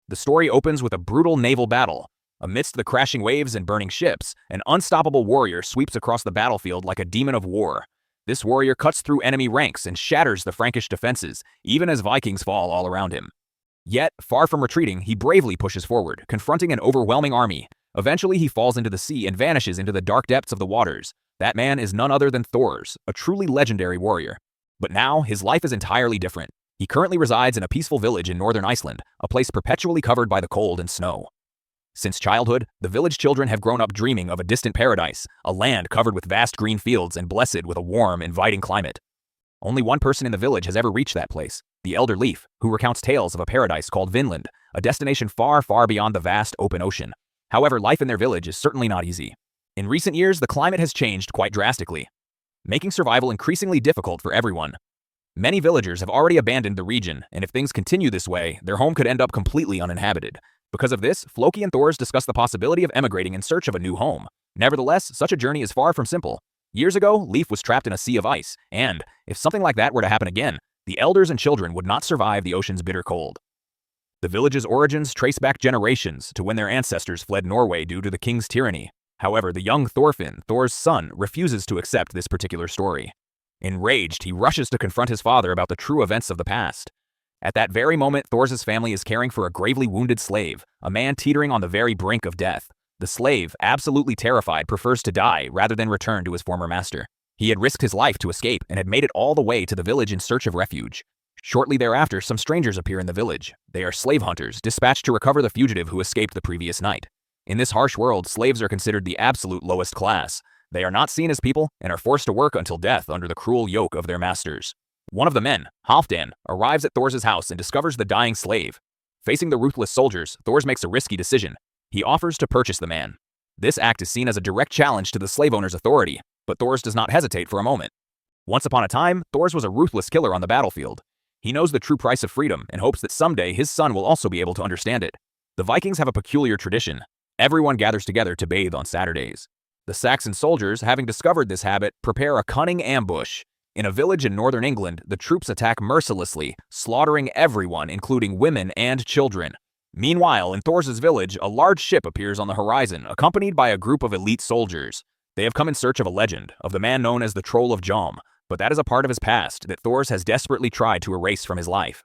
The story opens with a brutal naval battle. Amidst the crashing waves and burning ships, an unstoppable warrior sweeps across the battlefield like a demon of war. This warrior cuts through enemy ranks and shatters the Frankish defenses, even as Vikings fall all around him. Yet, far from retreating, he bravely pushes forward, confronting an overwhelming army. Eventually, he falls into the sea and vanishes into the dark depths of the waters. That man is none other than Thors, a truly legendary warrior. But now, his life is entirely different. He currently resides in a peaceful village in northern Iceland, a place perpetually covered by the cold and snow. Since childhood, the village children have grown up dreaming of a distant paradise, a land covered with vast green fields and blessed with a warm, inviting climate. Only one person in the village has ever reached that place, the elder Leif, who recounts tales of a paradise called Vinland, a destination far, far beyond the vast open ocean. However, life in their village is certainly not easy. In recent years, the climate has changed quite drastically, making survival increasingly difficult for everyone. Many villagers have already abandoned the region, and if things continue this way, their home could end up completely uninhabited. Because of this, Floki and Thors discuss the possibility of emigrating in search of a new home. Nevertheless, such a journey is far from simple. Years ago, Leif was trapped in a sea of ice, and, if something like that were to happen again, the elders and children would not survive the ocean's bitter cold. The village's origins trace back generations to when their ancestors fled Norway due to the king's tyranny. However, the young Thorfinn, Thor's son, refuses to accept this particular story. Enraged, he rushes to confront his father about the true events of the past. At that very moment, Thors' family is caring for a gravely wounded slave, a man teetering on the very brink of death. The slave, absolutely terrified, prefers to die rather than return to his former master. He had risked his life to escape and had made it all the way to the village in search of refuge. Shortly thereafter, some strangers appear in the village. They are slave hunters, dispatched to recover the fugitive who escaped the previous night. In this harsh world, slaves are considered the absolute lowest class. They are not seen as people and are forced to work until death under the cruel yoke of their masters. One of the men, Halfdan, arrives at Thors' house and discovers the dying slave. Facing the ruthless soldiers, Thors makes a risky decision. He offers to purchase the man. This act is seen as a direct challenge to the slave owner's authority, but Thors does not hesitate for a moment. Once upon a time, Thors was a ruthless killer on the battlefield. He knows the true price of freedom and hopes that someday his son will also be able to understand it. The Vikings have a peculiar tradition. Everyone gathers together to bathe on Saturdays. The Saxon soldiers, having discovered this habit, prepare a cunning ambush. In a village in northern England, the troops attack mercilessly, slaughtering everyone, including women and children. Meanwhile, in Thors' village, a large ship appears on the horizon, accompanied by a group of elite soldiers. They have come in search of a legend, of the man known as the Troll of Jom, but that is a part of his past that Thors has desperately tried to erase from his life.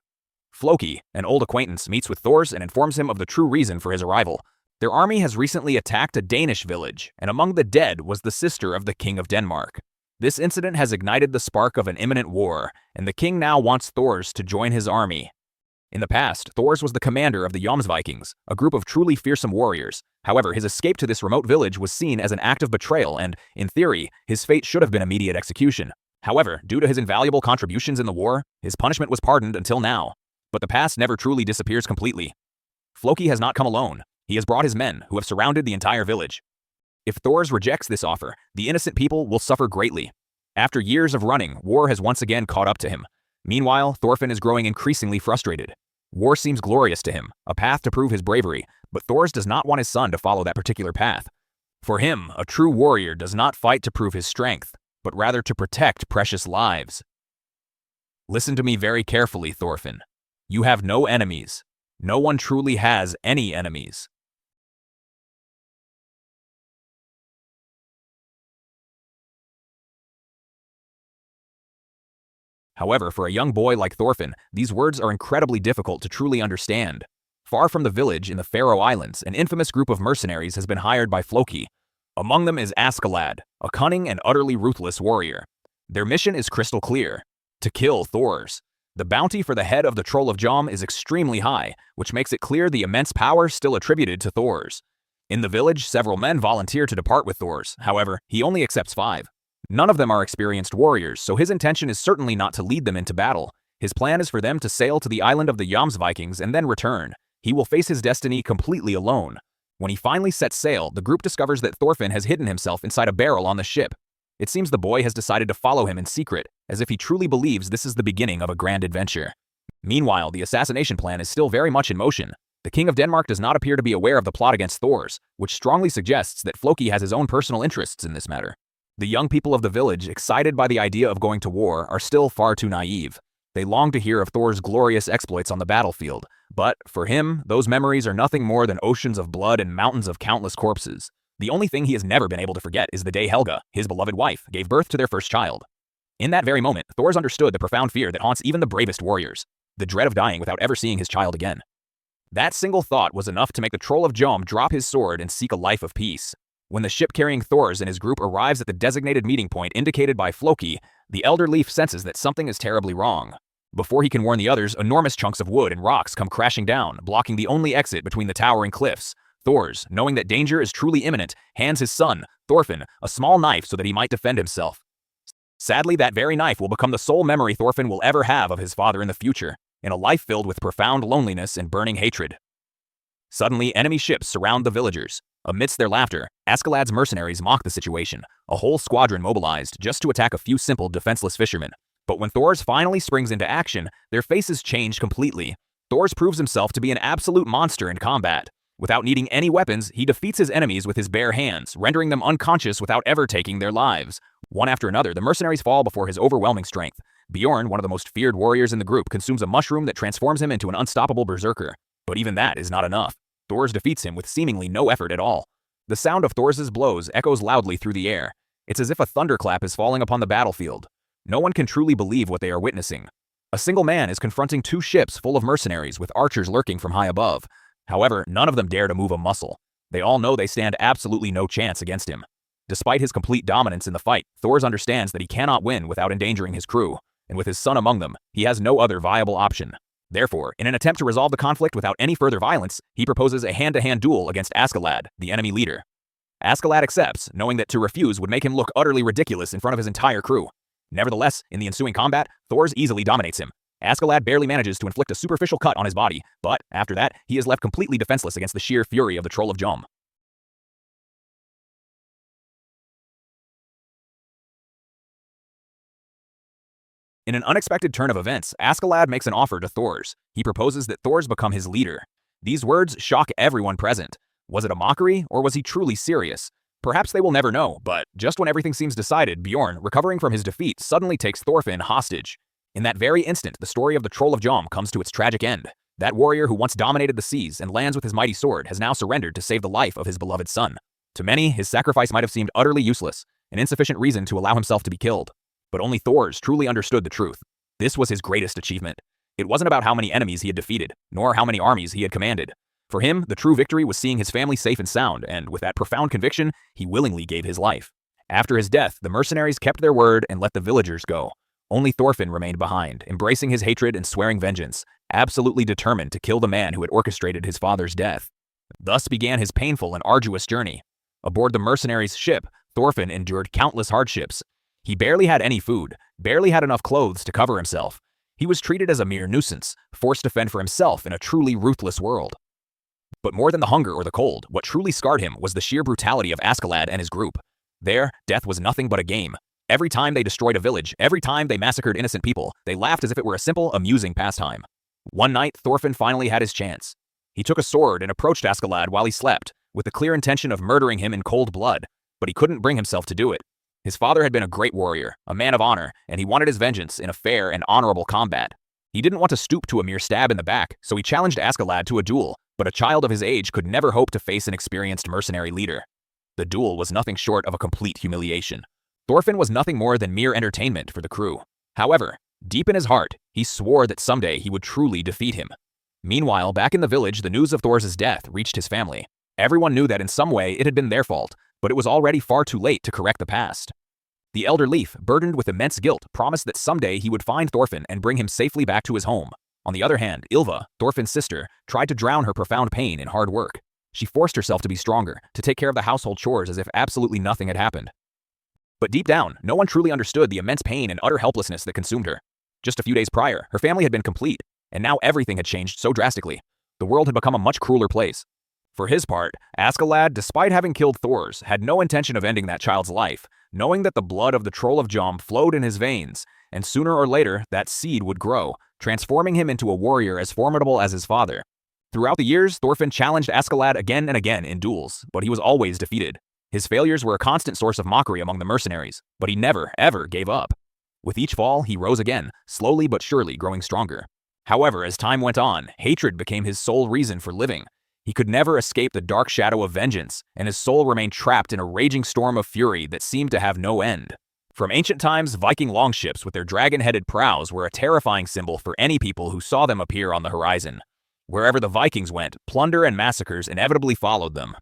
Floki, an old acquaintance, meets with Thors and informs him of the true reason for his arrival. Their army has recently attacked a Danish village, and among the dead was the sister of the King of Denmark. This incident has ignited the spark of an imminent war, and the king now wants Thors to join his army. In the past, Thors was the commander of the Jomsvikings, a group of truly fearsome warriors. However, his escape to this remote village was seen as an act of betrayal and, in theory, his fate should have been immediate execution. However, due to his invaluable contributions in the war, his punishment was pardoned until now. But the past never truly disappears completely. Floki has not come alone. He has brought his men, who have surrounded the entire village. If Thors rejects this offer, the innocent people will suffer greatly. After years of running, war has once again caught up to him. Meanwhile, Thorfinn is growing increasingly frustrated. War seems glorious to him, a path to prove his bravery, but Thors does not want his son to follow that particular path. For him, a true warrior does not fight to prove his strength, but rather to protect precious lives. Listen to me very carefully, Thorfinn. You have no enemies. No one truly has any enemies. However, for a young boy like Thorfinn, these words are incredibly difficult to truly understand. Far from the village in the Faroe Islands, an infamous group of mercenaries has been hired by Floki. Among them is Askeladd, a cunning and utterly ruthless warrior. Their mission is crystal clear: to kill Thors. The bounty for the head of the Troll of Jom is extremely high, which makes it clear the immense power still attributed to Thors. In the village, several men volunteer to depart with Thors. However, he only accepts 5. None of them are experienced warriors, so his intention is certainly not to lead them into battle. His plan is for them to sail to the island of the Jomsvikings and then return. He will face his destiny completely alone. When he finally sets sail, the group discovers that Thorfinn has hidden himself inside a barrel on the ship. It seems the boy has decided to follow him in secret, as if he truly believes this is the beginning of a grand adventure. Meanwhile, the assassination plan is still very much in motion. The King of Denmark does not appear to be aware of the plot against Thors, which strongly suggests that Floki has his own personal interests in this matter. The young people of the village, excited by the idea of going to war, are still far too naive. They long to hear of Thor's glorious exploits on the battlefield, But, for him, those memories are nothing more than oceans of blood and mountains of countless corpses. The only thing he has never been able to forget is the day Helga, his beloved wife, gave birth to their first child. In that very moment, Thor understood the profound fear that haunts even the bravest warriors, the dread of dying without ever seeing his child again. That single thought was enough to make the Troll of Jom drop his sword and seek a life of peace. When the ship carrying Thors and his group arrives at the designated meeting point indicated by Floki, the Elder Leaf senses that something is terribly wrong. Before he can warn the others, enormous chunks of wood and rocks come crashing down, blocking the only exit between the towering cliffs. Thors, knowing that danger is truly imminent, hands his son, Thorfinn, a small knife so that he might defend himself. Sadly, that very knife will become the sole memory Thorfinn will ever have of his father in the future, in a life filled with profound loneliness and burning hatred. Suddenly, enemy ships surround the villagers. Amidst their laughter, Askeladd's mercenaries mock the situation, a whole squadron mobilized just to attack a few simple, defenseless fishermen. But when Thors finally springs into action, their faces change completely. Thors proves himself to be an absolute monster in combat. Without needing any weapons, he defeats his enemies with his bare hands, rendering them unconscious without ever taking their lives. One after another, the mercenaries fall before his overwhelming strength. Bjorn, one of the most feared warriors in the group, consumes a mushroom that transforms him into an unstoppable berserker. But even that is not enough. Thors defeats him with seemingly no effort at all. The sound of Thors' blows echoes loudly through the air. It's as if a thunderclap is falling upon the battlefield. No one can truly believe what they are witnessing. A single man is confronting two ships full of mercenaries with archers lurking from high above. However, none of them dare to move a muscle. They all know they stand absolutely no chance against him. Despite his complete dominance in the fight, Thors understands that he cannot win without endangering his crew, and with his son among them, he has no other viable option. Therefore, in an attempt to resolve the conflict without any further violence, he proposes a hand-to-hand duel against Askeladd, the enemy leader. Askeladd accepts, knowing that to refuse would make him look utterly ridiculous in front of his entire crew. Nevertheless, in the ensuing combat, Thors easily dominates him. Askeladd barely manages to inflict a superficial cut on his body, but, after that, he is left completely defenseless against the sheer fury of the Troll of Jom. In an unexpected turn of events, Askeladd makes an offer to Thors. He proposes that Thors become his leader. These words shock everyone present. Was it a mockery, or was he truly serious? Perhaps they will never know, but just when everything seems decided, Bjorn, recovering from his defeat, suddenly takes Thorfinn hostage. In that very instant, the story of the Troll of Jom comes to its tragic end. That warrior who once dominated the seas and lands with his mighty sword has now surrendered to save the life of his beloved son. To many, his sacrifice might have seemed utterly useless, an insufficient reason to allow himself to be killed. But only Thors truly understood the truth. This was his greatest achievement. It wasn't about how many enemies he had defeated, nor how many armies he had commanded. For him, the true victory was seeing his family safe and sound, and with that profound conviction, he willingly gave his life. After his death, the mercenaries kept their word and let the villagers go. Only Thorfinn remained behind, embracing his hatred and swearing vengeance, absolutely determined to kill the man who had orchestrated his father's death. Thus began his painful and arduous journey. Aboard the mercenaries' ship, Thorfinn endured countless hardships. He barely had any food, barely had enough clothes to cover himself. He was treated as a mere nuisance, forced to fend for himself in a truly ruthless world. But more than the hunger or the cold, what truly scarred him was the sheer brutality of Askeladd and his group. There, death was nothing but a game. Every time they destroyed a village, every time they massacred innocent people, they laughed as if it were a simple, amusing pastime. One night, Thorfinn finally had his chance. He took a sword and approached Askeladd while he slept, with the clear intention of murdering him in cold blood, but he couldn't bring himself to do it. His father had been a great warrior, a man of honor, and he wanted his vengeance in a fair and honorable combat. He didn't want to stoop to a mere stab in the back, so he challenged Askeladd to a duel, but a child of his age could never hope to face an experienced mercenary leader. The duel was nothing short of a complete humiliation. Thorfinn was nothing more than mere entertainment for the crew. However, deep in his heart, he swore that someday he would truly defeat him. Meanwhile, back in the village, the news of Thors' death reached his family. Everyone knew that in some way it had been their fault, but it was already far too late to correct the past. The Elder Leaf, burdened with immense guilt, promised that someday he would find Thorfinn and bring him safely back to his home. On the other hand, Ylva, Thorfinn's sister, tried to drown her profound pain in hard work. She forced herself to be stronger, to take care of the household chores as if absolutely nothing had happened. But deep down, no one truly understood the immense pain and utter helplessness that consumed her. Just a few days prior, her family had been complete, and now everything had changed so drastically. The world had become a much crueler place. For his part, Askeladd, despite having killed Thors, had no intention of ending that child's life, knowing that the blood of the Troll of Jom flowed in his veins, and sooner or later, that seed would grow, transforming him into a warrior as formidable as his father. Throughout the years, Thorfinn challenged Askeladd again and again in duels, but he was always defeated. His failures were a constant source of mockery among the mercenaries, but he never, ever gave up. With each fall, he rose again, slowly but surely growing stronger. However, as time went on, hatred became his sole reason for living. He could never escape the dark shadow of vengeance, and his soul remained trapped in a raging storm of fury that seemed to have no end. From ancient times, Viking longships with their dragon-headed prows were a terrifying symbol for any people who saw them appear on the horizon. Wherever the Vikings went, plunder and massacres inevitably followed them.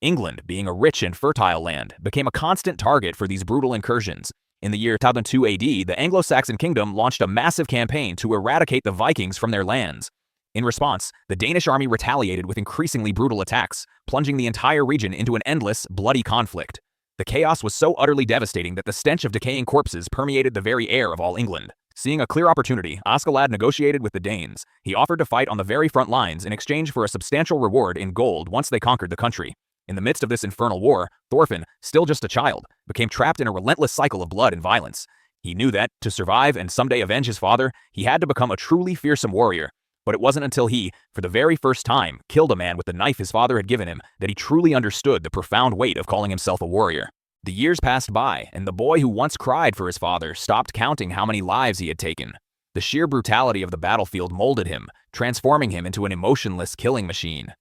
England, being a rich and fertile land, became a constant target for these brutal incursions. In the year 1002 AD, the Anglo-Saxon kingdom launched a massive campaign to eradicate the Vikings from their lands. In response, the Danish army retaliated with increasingly brutal attacks, plunging the entire region into an endless, bloody conflict. The chaos was so utterly devastating that the stench of decaying corpses permeated the very air of all England. Seeing a clear opportunity, Askeladd negotiated with the Danes. He offered to fight on the very front lines in exchange for a substantial reward in gold once they conquered the country. In the midst of this infernal war, Thorfinn, still just a child, became trapped in a relentless cycle of blood and violence. He knew that, to survive and someday avenge his father, he had to become a truly fearsome warrior. But it wasn't until he, for the very first time, killed a man with the knife his father had given him that he truly understood the profound weight of calling himself a warrior. The years passed by, and the boy who once cried for his father stopped counting how many lives he had taken. The sheer brutality of the battlefield molded him, transforming him into an emotionless killing machine.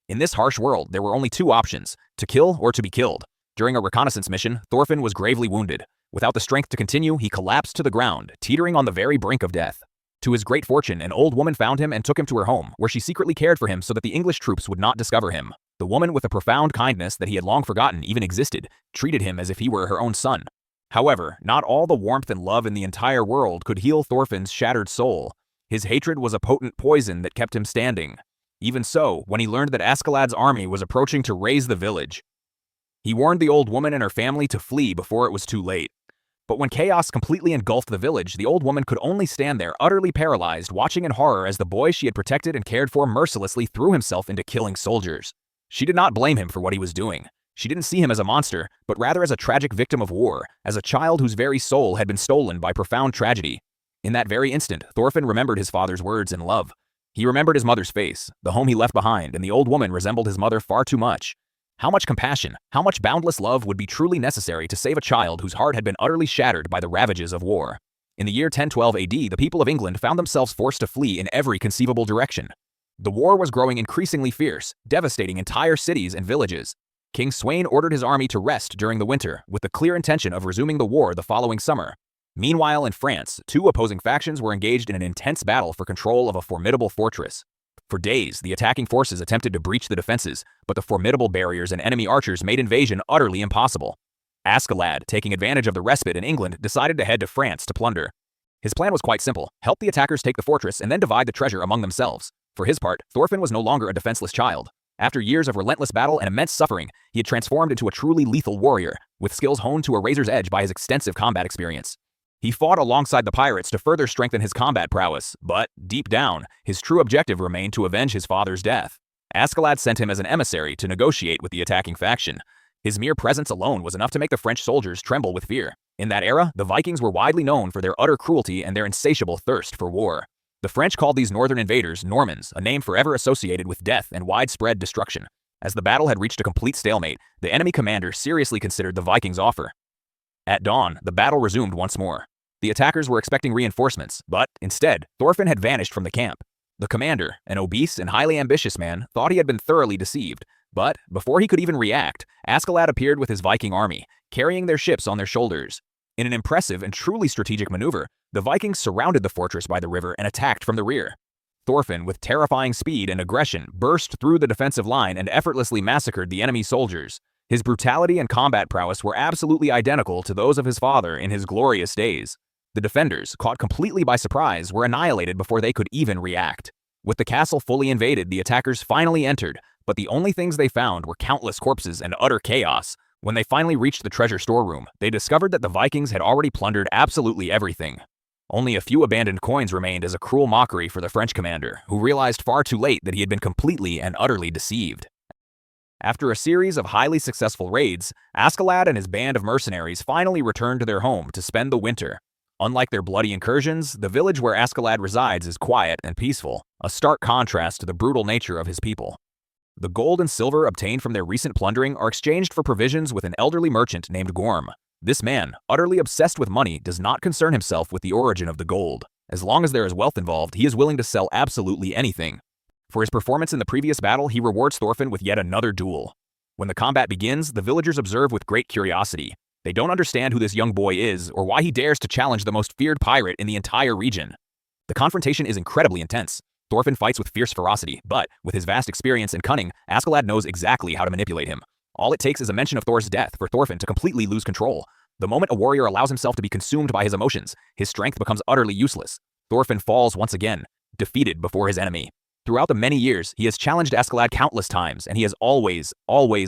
In this harsh world, there were only two options: to kill or to be killed. During a reconnaissance mission, Thorfinn was gravely wounded. Without the strength to continue, he collapsed to the ground, teetering on the very brink of death. To his great fortune, an old woman found him and took him to her home, where she secretly cared for him so that the English troops would not discover him. The woman, with a profound kindness that he had long forgotten even existed, treated him as if he were her own son. However, not all the warmth and love in the entire world could heal Thorfinn's shattered soul. His hatred was a potent poison that kept him standing. Even so, when he learned that Askeladd's army was approaching to raze the village, he warned the old woman and her family to flee before it was too late. But when chaos completely engulfed the village, the old woman could only stand there, utterly paralyzed, watching in horror as the boy she had protected and cared for mercilessly threw himself into killing soldiers. She did not blame him for what he was doing. She didn't see him as a monster, but rather as a tragic victim of war, as a child whose very soul had been stolen by profound tragedy. In that very instant, Thorfinn remembered his father's words and love. He remembered his mother's face, the home he left behind, and the old woman resembled his mother far too much. How much compassion, how much boundless love would be truly necessary to save a child whose heart had been utterly shattered by the ravages of war? In the year 1012 AD, the people of England found themselves forced to flee in every conceivable direction. The war was growing increasingly fierce, devastating entire cities and villages. King Sweyn ordered his army to rest during the winter, with the clear intention of resuming the war the following summer. Meanwhile, in France, two opposing factions were engaged in an intense battle for control of a formidable fortress. For days, the attacking forces attempted to breach the defenses, but the formidable barriers and enemy archers made invasion utterly impossible. Askeladd, taking advantage of the respite in England, decided to head to France to plunder. His plan was quite simple: help the attackers take the fortress and then divide the treasure among themselves. For his part, Thorfinn was no longer a defenseless child. After years of relentless battle and immense suffering, he had transformed into a truly lethal warrior, with skills honed to a razor's edge by his extensive combat experience. He fought alongside the pirates to further strengthen his combat prowess, but, deep down, his true objective remained to avenge his father's death. Askeladd sent him as an emissary to negotiate with the attacking faction. His mere presence alone was enough to make the French soldiers tremble with fear. In that era, the Vikings were widely known for their utter cruelty and their insatiable thirst for war. The French called these northern invaders Normans, a name forever associated with death and widespread destruction. As the battle had reached a complete stalemate, the enemy commander seriously considered the Vikings' offer. At dawn, the battle resumed once more. The attackers were expecting reinforcements, but, instead, Thorfinn had vanished from the camp. The commander, an obese and highly ambitious man, thought he had been thoroughly deceived. But, before he could even react, Askeladd appeared with his Viking army, carrying their ships on their shoulders. In an impressive and truly strategic maneuver, the Vikings surrounded the fortress by the river and attacked from the rear. Thorfinn, with terrifying speed and aggression, burst through the defensive line and effortlessly massacred the enemy soldiers. His brutality and combat prowess were absolutely identical to those of his father in his glorious days. The defenders, caught completely by surprise, were annihilated before they could even react. With the castle fully invaded, the attackers finally entered, but the only things they found were countless corpses and utter chaos. When they finally reached the treasure storeroom, they discovered that the Vikings had already plundered absolutely everything. Only a few abandoned coins remained as a cruel mockery for the French commander, who realized far too late that he had been completely and utterly deceived. After a series of highly successful raids, Askeladd and his band of mercenaries finally returned to their home to spend the winter. Unlike their bloody incursions, the village where Askeladd resides is quiet and peaceful, a stark contrast to the brutal nature of his people. The gold and silver obtained from their recent plundering are exchanged for provisions with an elderly merchant named Gorm. This man, utterly obsessed with money, does not concern himself with the origin of the gold. As long as there is wealth involved, he is willing to sell absolutely anything. For his performance in the previous battle, he rewards Thorfinn with yet another duel. When the combat begins, the villagers observe with great curiosity. They don't understand who this young boy is or why he dares to challenge the most feared pirate in the entire region. The confrontation is incredibly intense. Thorfinn fights with fierce ferocity, but with his vast experience and cunning, Askeladd knows exactly how to manipulate him. All it takes is a mention of Thor's death for Thorfinn to completely lose control. The moment a warrior allows himself to be consumed by his emotions, his strength becomes utterly useless. Thorfinn falls once again, defeated before his enemy. Throughout the many years, he has challenged Askeladd countless times, and he has always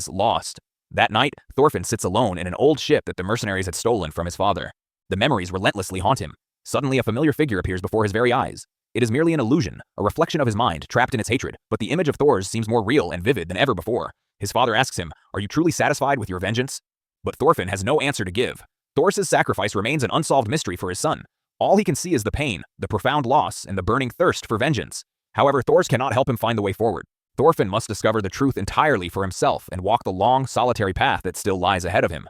lost. That night, Thorfinn sits alone in an old ship that the mercenaries had stolen from his father. The memories relentlessly haunt him. Suddenly, a familiar figure appears before his very eyes. It is merely an illusion, a reflection of his mind trapped in its hatred, but the image of Thor's seems more real and vivid than ever before. His father asks him, "Are you truly satisfied with your vengeance?" But Thorfinn has no answer to give. Thor's sacrifice remains an unsolved mystery for his son. All he can see is the pain, the profound loss, and the burning thirst for vengeance. However, Thor cannot help him find the way forward. Thorfinn must discover the truth entirely for himself and walk the long, solitary path that still lies ahead of him.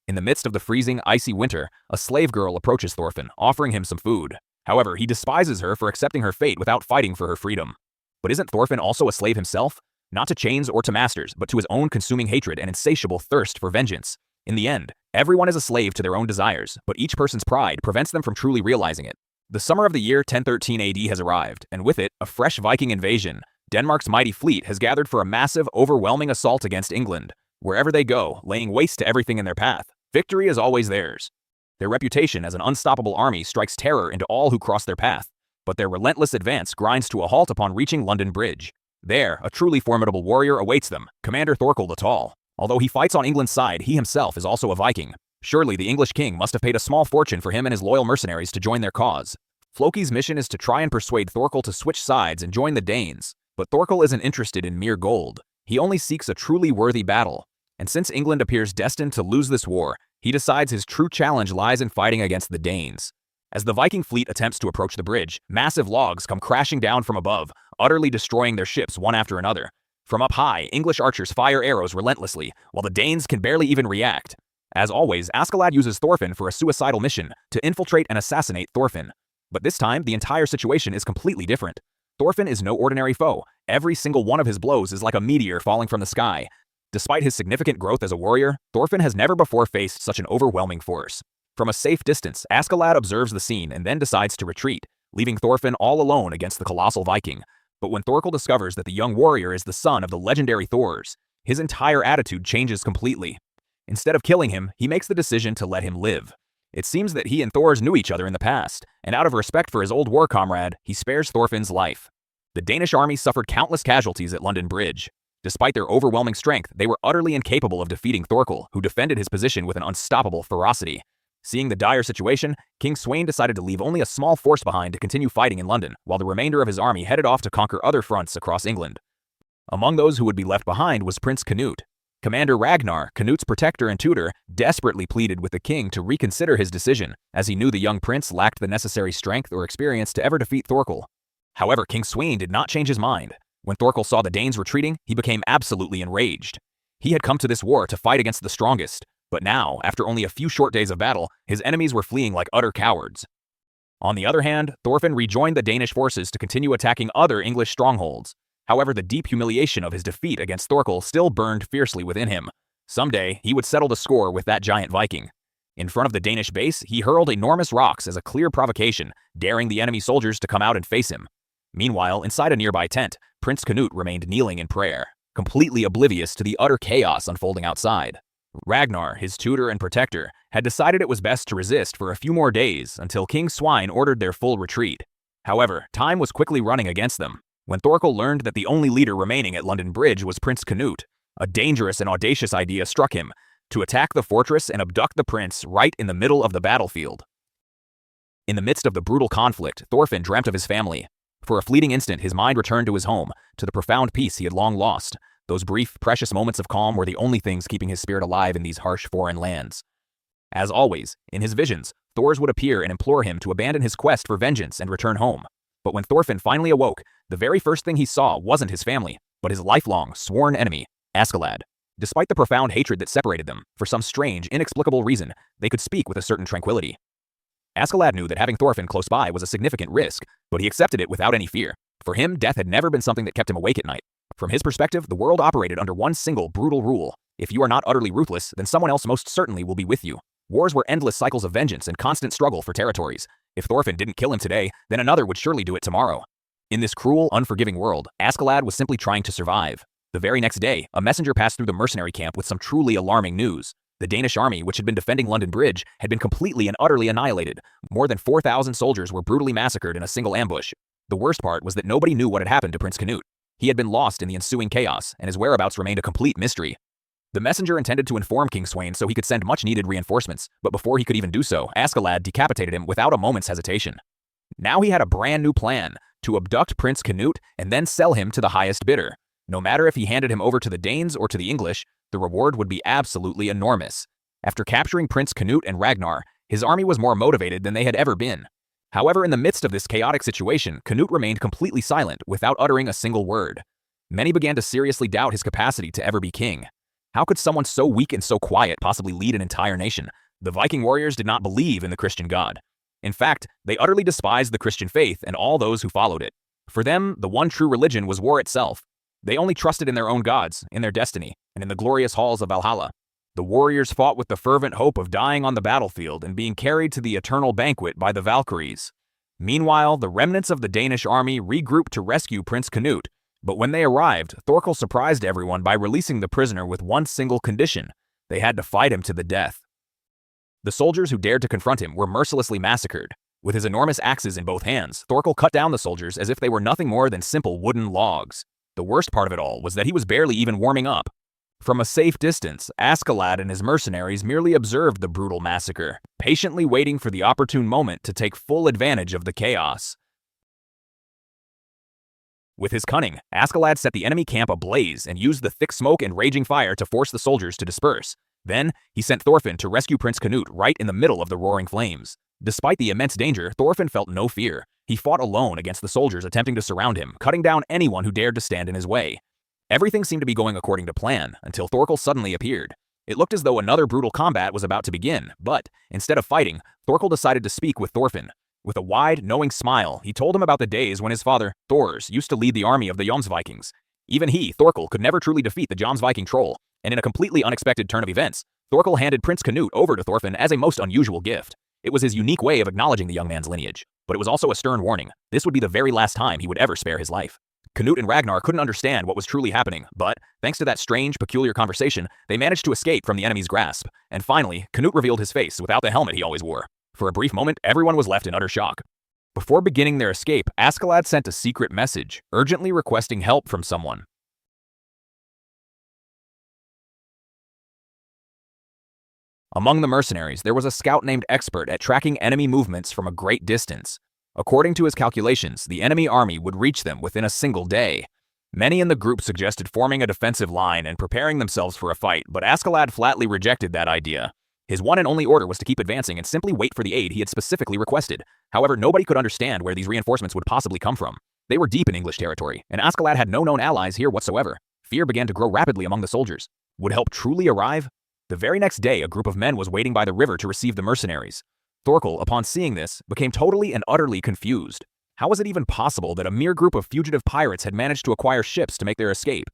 In the midst of the freezing, icy winter, a slave girl approaches Thorfinn, offering him some food. However, he despises her for accepting her fate without fighting for her freedom. But isn't Thorfinn also a slave himself? Not to chains or to masters, but to his own consuming hatred and insatiable thirst for vengeance. In the end, everyone is a slave to their own desires, but each person's pride prevents them from truly realizing it. The summer of the year 1013 AD has arrived, and with it, a fresh Viking invasion. Denmark's mighty fleet has gathered for a massive, overwhelming assault against England. Wherever they go, laying waste to everything in their path, victory is always theirs. Their reputation as an unstoppable army strikes terror into all who cross their path, but their relentless advance grinds to a halt upon reaching London Bridge. There, a truly formidable warrior awaits them, Commander Thorkel the Tall. Although he fights on England's side, he himself is also a Viking. Surely the English king must have paid a small fortune for him and his loyal mercenaries to join their cause. Floki's mission is to try and persuade Thorkel to switch sides and join the Danes. But Thorkel isn't interested in mere gold. He only seeks a truly worthy battle. And since England appears destined to lose this war, he decides his true challenge lies in fighting against the Danes. As the Viking fleet attempts to approach the bridge, massive logs come crashing down from above, utterly destroying their ships one after another. From up high, English archers fire arrows relentlessly, while the Danes can barely even react. As always, Askeladd uses Thorfinn for a suicidal mission, to infiltrate and assassinate Thorfinn. But this time, the entire situation is completely different. Thorfinn is no ordinary foe. Every single one of his blows is like a meteor falling from the sky. Despite his significant growth as a warrior, Thorfinn has never before faced such an overwhelming force. From a safe distance, Askeladd observes the scene and then decides to retreat, leaving Thorfinn all alone against the colossal Viking. But when Thorkel discovers that the young warrior is the son of the legendary Thors, his entire attitude changes completely. Instead of killing him, he makes the decision to let him live. It seems that he and Thors knew each other in the past, and out of respect for his old war comrade, he spares Thorfinn's life. The Danish army suffered countless casualties at London Bridge. Despite their overwhelming strength, they were utterly incapable of defeating Thorkel, who defended his position with an unstoppable ferocity. Seeing the dire situation, King Sweyn decided to leave only a small force behind to continue fighting in London, while the remainder of his army headed off to conquer other fronts across England. Among those who would be left behind was Prince Canute. Commander Ragnar, Canute's protector and tutor, desperately pleaded with the king to reconsider his decision, as he knew the young prince lacked the necessary strength or experience to ever defeat Thorkel. However, King Sweyn did not change his mind. When Thorkel saw the Danes retreating, he became absolutely enraged. He had come to this war to fight against the strongest, but now, after only a few short days of battle, his enemies were fleeing like utter cowards. On the other hand, Thorfinn rejoined the Danish forces to continue attacking other English strongholds. However, the deep humiliation of his defeat against Thorkel still burned fiercely within him. Someday, he would settle the score with that giant Viking. In front of the Danish base, he hurled enormous rocks as a clear provocation, daring the enemy soldiers to come out and face him. Meanwhile, inside a nearby tent, Prince Canute remained kneeling in prayer, completely oblivious to the utter chaos unfolding outside. Ragnar, his tutor and protector, had decided it was best to resist for a few more days until King Sweyn ordered their full retreat. However, time was quickly running against them. When Thorkel learned that the only leader remaining at London Bridge was Prince Canute, a dangerous and audacious idea struck him, to attack the fortress and abduct the prince right in the middle of the battlefield. In the midst of the brutal conflict, Thorfinn dreamt of his family. For a fleeting instant, his mind returned to his home, to the profound peace he had long lost. Those brief, precious moments of calm were the only things keeping his spirit alive in these harsh foreign lands. As always, in his visions, Thors would appear and implore him to abandon his quest for vengeance and return home. But when Thorfinn finally awoke, the very first thing he saw wasn't his family, but his lifelong, sworn enemy, Askeladd. Despite the profound hatred that separated them, for some strange, inexplicable reason, they could speak with a certain tranquility. Askeladd knew that having Thorfinn close by was a significant risk, but he accepted it without any fear. For him, death had never been something that kept him awake at night. From his perspective, the world operated under one single brutal rule. If you are not utterly ruthless, then someone else most certainly will be with you. Wars were endless cycles of vengeance and constant struggle for territories. If Thorfinn didn't kill him today, then another would surely do it tomorrow. In this cruel, unforgiving world, Askeladd was simply trying to survive. The very next day, a messenger passed through the mercenary camp with some truly alarming news. The Danish army, which had been defending London Bridge, had been completely and utterly annihilated. More than 4,000 soldiers were brutally massacred in a single ambush. The worst part was that nobody knew what had happened to Prince Canute. He had been lost in the ensuing chaos, and his whereabouts remained a complete mystery. The messenger intended to inform King Sweyn so he could send much-needed reinforcements, but before he could even do so, Askeladd decapitated him without a moment's hesitation. Now he had a brand new plan, to abduct Prince Canute and then sell him to the highest bidder. No matter if he handed him over to the Danes or to the English, the reward would be absolutely enormous. After capturing Prince Canute and Ragnar, his army was more motivated than they had ever been. However, in the midst of this chaotic situation, Canute remained completely silent, without uttering a single word. Many began to seriously doubt his capacity to ever be king. How could someone so weak and so quiet possibly lead an entire nation? The Viking warriors did not believe in the Christian God. In fact, they utterly despised the Christian faith and all those who followed it. For them, the one true religion was war itself. They only trusted in their own gods, in their destiny, and in the glorious halls of Valhalla. The warriors fought with the fervent hope of dying on the battlefield and being carried to the eternal banquet by the Valkyries. Meanwhile, the remnants of the Danish army regrouped to rescue Prince Canute. But when they arrived, Thorkel surprised everyone by releasing the prisoner with one single condition. They had to fight him to the death. The soldiers who dared to confront him were mercilessly massacred. With his enormous axes in both hands, Thorkel cut down the soldiers as if they were nothing more than simple wooden logs. The worst part of it all was that he was barely even warming up. From a safe distance, Askeladd and his mercenaries merely observed the brutal massacre, patiently waiting for the opportune moment to take full advantage of the chaos. With his cunning, Askeladd set the enemy camp ablaze and used the thick smoke and raging fire to force the soldiers to disperse. Then, he sent Thorfinn to rescue Prince Canute right in the middle of the roaring flames. Despite the immense danger, Thorfinn felt no fear. He fought alone against the soldiers attempting to surround him, cutting down anyone who dared to stand in his way. Everything seemed to be going according to plan, until Thorkel suddenly appeared. It looked as though another brutal combat was about to begin, but, instead of fighting, Thorkel decided to speak with Thorfinn. With a wide, knowing smile, he told him about the days when his father, Thors, used to lead the army of the Jomsvikings. Even he, Thorkel, could never truly defeat the Jomsviking troll, and in a completely unexpected turn of events, Thorkel handed Prince Canute over to Thorfinn as a most unusual gift. It was his unique way of acknowledging the young man's lineage, but it was also a stern warning. This would be the very last time he would ever spare his life. Canute and Ragnar couldn't understand what was truly happening, but, thanks to that strange, peculiar conversation, they managed to escape from the enemy's grasp. And finally, Canute revealed his face without the helmet he always wore. For a brief moment, everyone was left in utter shock. Before beginning their escape, Askeladd sent a secret message, urgently requesting help from someone. Among the mercenaries, there was a scout named Expert at tracking enemy movements from a great distance. According to his calculations, the enemy army would reach them within a single day. Many in the group suggested forming a defensive line and preparing themselves for a fight, but Askeladd flatly rejected that idea. His one and only order was to keep advancing and simply wait for the aid he had specifically requested. However, nobody could understand where these reinforcements would possibly come from. They were deep in English territory, and Askeladd had no known allies here whatsoever. Fear began to grow rapidly among the soldiers. Would help truly arrive? The very next day, a group of men was waiting by the river to receive the mercenaries. Thorkel, upon seeing this, became totally and utterly confused. How was it even possible that a mere group of fugitive pirates had managed to acquire ships to make their escape?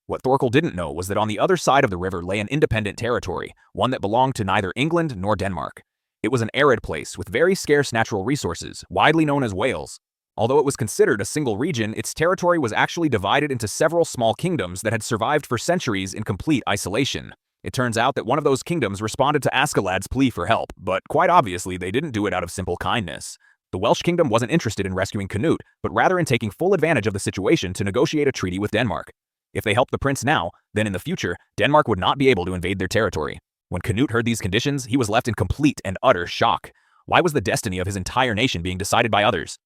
What Thorkel didn't know was that on the other side of the river lay an independent territory, one that belonged to neither England nor Denmark. It was an arid place with very scarce natural resources, widely known as Wales. Although it was considered a single region, its territory was actually divided into several small kingdoms that had survived for centuries in complete isolation. It turns out that one of those kingdoms responded to Askeladd's plea for help, but quite obviously they didn't do it out of simple kindness. The Welsh kingdom wasn't interested in rescuing Canute, but rather in taking full advantage of the situation to negotiate a treaty with Denmark. If they helped the prince now, then in the future, Denmark would not be able to invade their territory. When Canute heard these conditions, he was left in complete and utter shock. Why was the destiny of his entire nation being decided by others?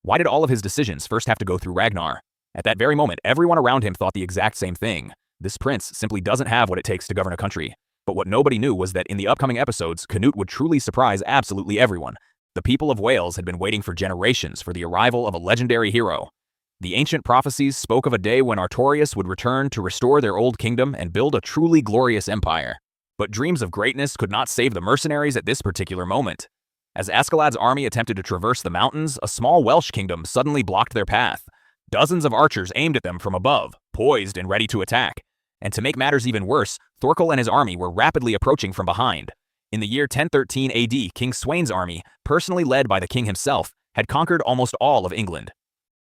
Why did all of his decisions first have to go through Ragnar? At that very moment, everyone around him thought the exact same thing. This prince simply doesn't have what it takes to govern a country. But what nobody knew was that in the upcoming episodes, Canute would truly surprise absolutely everyone. The people of Wales had been waiting for generations for the arrival of a legendary hero. The ancient prophecies spoke of a day when Artorius would return to restore their old kingdom and build a truly glorious empire. But dreams of greatness could not save the mercenaries at this particular moment. As Askeladd's army attempted to traverse the mountains, a small Welsh kingdom suddenly blocked their path. Dozens of archers aimed at them from above, poised and ready to attack. And to make matters even worse, Thorkel and his army were rapidly approaching from behind. In the year 1013 AD, King Sweyn's army, personally led by the king himself, had conquered almost all of England.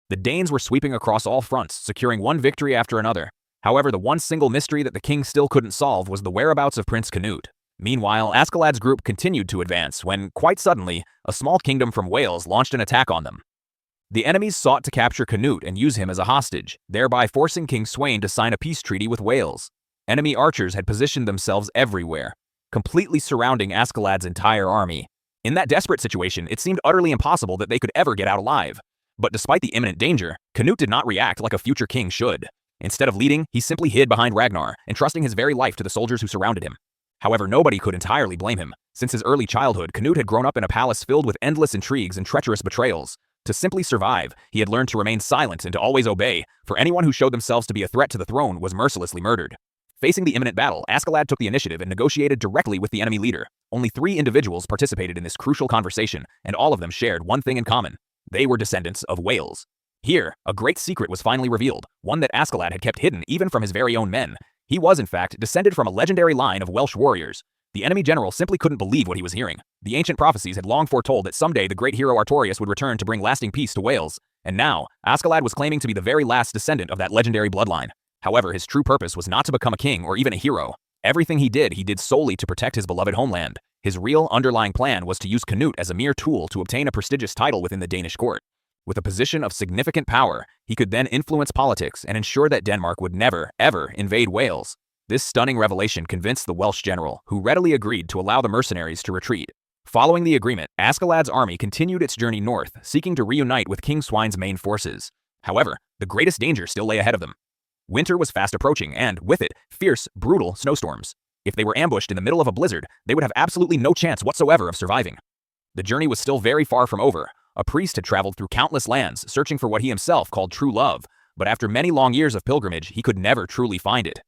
The Danes were sweeping across all fronts, securing one victory after another. However, the one single mystery that the king still couldn't solve was the whereabouts of Prince Canute. Meanwhile, Askeladd's group continued to advance when, quite suddenly, a small kingdom from Wales launched an attack on them. The enemies sought to capture Canute and use him as a hostage, thereby forcing King Sweyn to sign a peace treaty with Wales. Enemy archers had positioned themselves everywhere, completely surrounding Askeladd's entire army. In that desperate situation, it seemed utterly impossible that they could ever get out alive. But despite the imminent danger, Canute did not react like a future king should. Instead of leading, he simply hid behind Ragnar, entrusting his very life to the soldiers who surrounded him. However, nobody could entirely blame him. Since his early childhood, Canute had grown up in a palace filled with endless intrigues and treacherous betrayals. To simply survive, he had learned to remain silent and to always obey, for anyone who showed themselves to be a threat to the throne was mercilessly murdered. Facing the imminent battle, Askeladd took the initiative and negotiated directly with the enemy leader. Only 3 individuals participated in this crucial conversation, and all of them shared one thing in common. They were descendants of Wales. Here, a great secret was finally revealed, one that Askeladd had kept hidden even from his very own men. He was, in fact, descended from a legendary line of Welsh warriors. The enemy general simply couldn't believe what he was hearing. The ancient prophecies had long foretold that someday the great hero Artorius would return to bring lasting peace to Wales, and now, Askeladd was claiming to be the very last descendant of that legendary bloodline. However, his true purpose was not to become a king or even a hero. Everything he did solely to protect his beloved homeland. His real underlying plan was to use Canute as a mere tool to obtain a prestigious title within the Danish court. With a position of significant power, he could then influence politics and ensure that Denmark would never, ever invade Wales. This stunning revelation convinced the Welsh general, who readily agreed to allow the mercenaries to retreat. Following the agreement, Askeladd's army continued its journey north, seeking to reunite with King Sweyn's main forces. However, the greatest danger still lay ahead of them. Winter was fast approaching and, with it, fierce, brutal snowstorms. If they were ambushed in the middle of a blizzard, they would have absolutely no chance whatsoever of surviving. The journey was still very far from over. A priest had traveled through countless lands, searching for what he himself called true love, but after many long years of pilgrimage, he could never truly find it.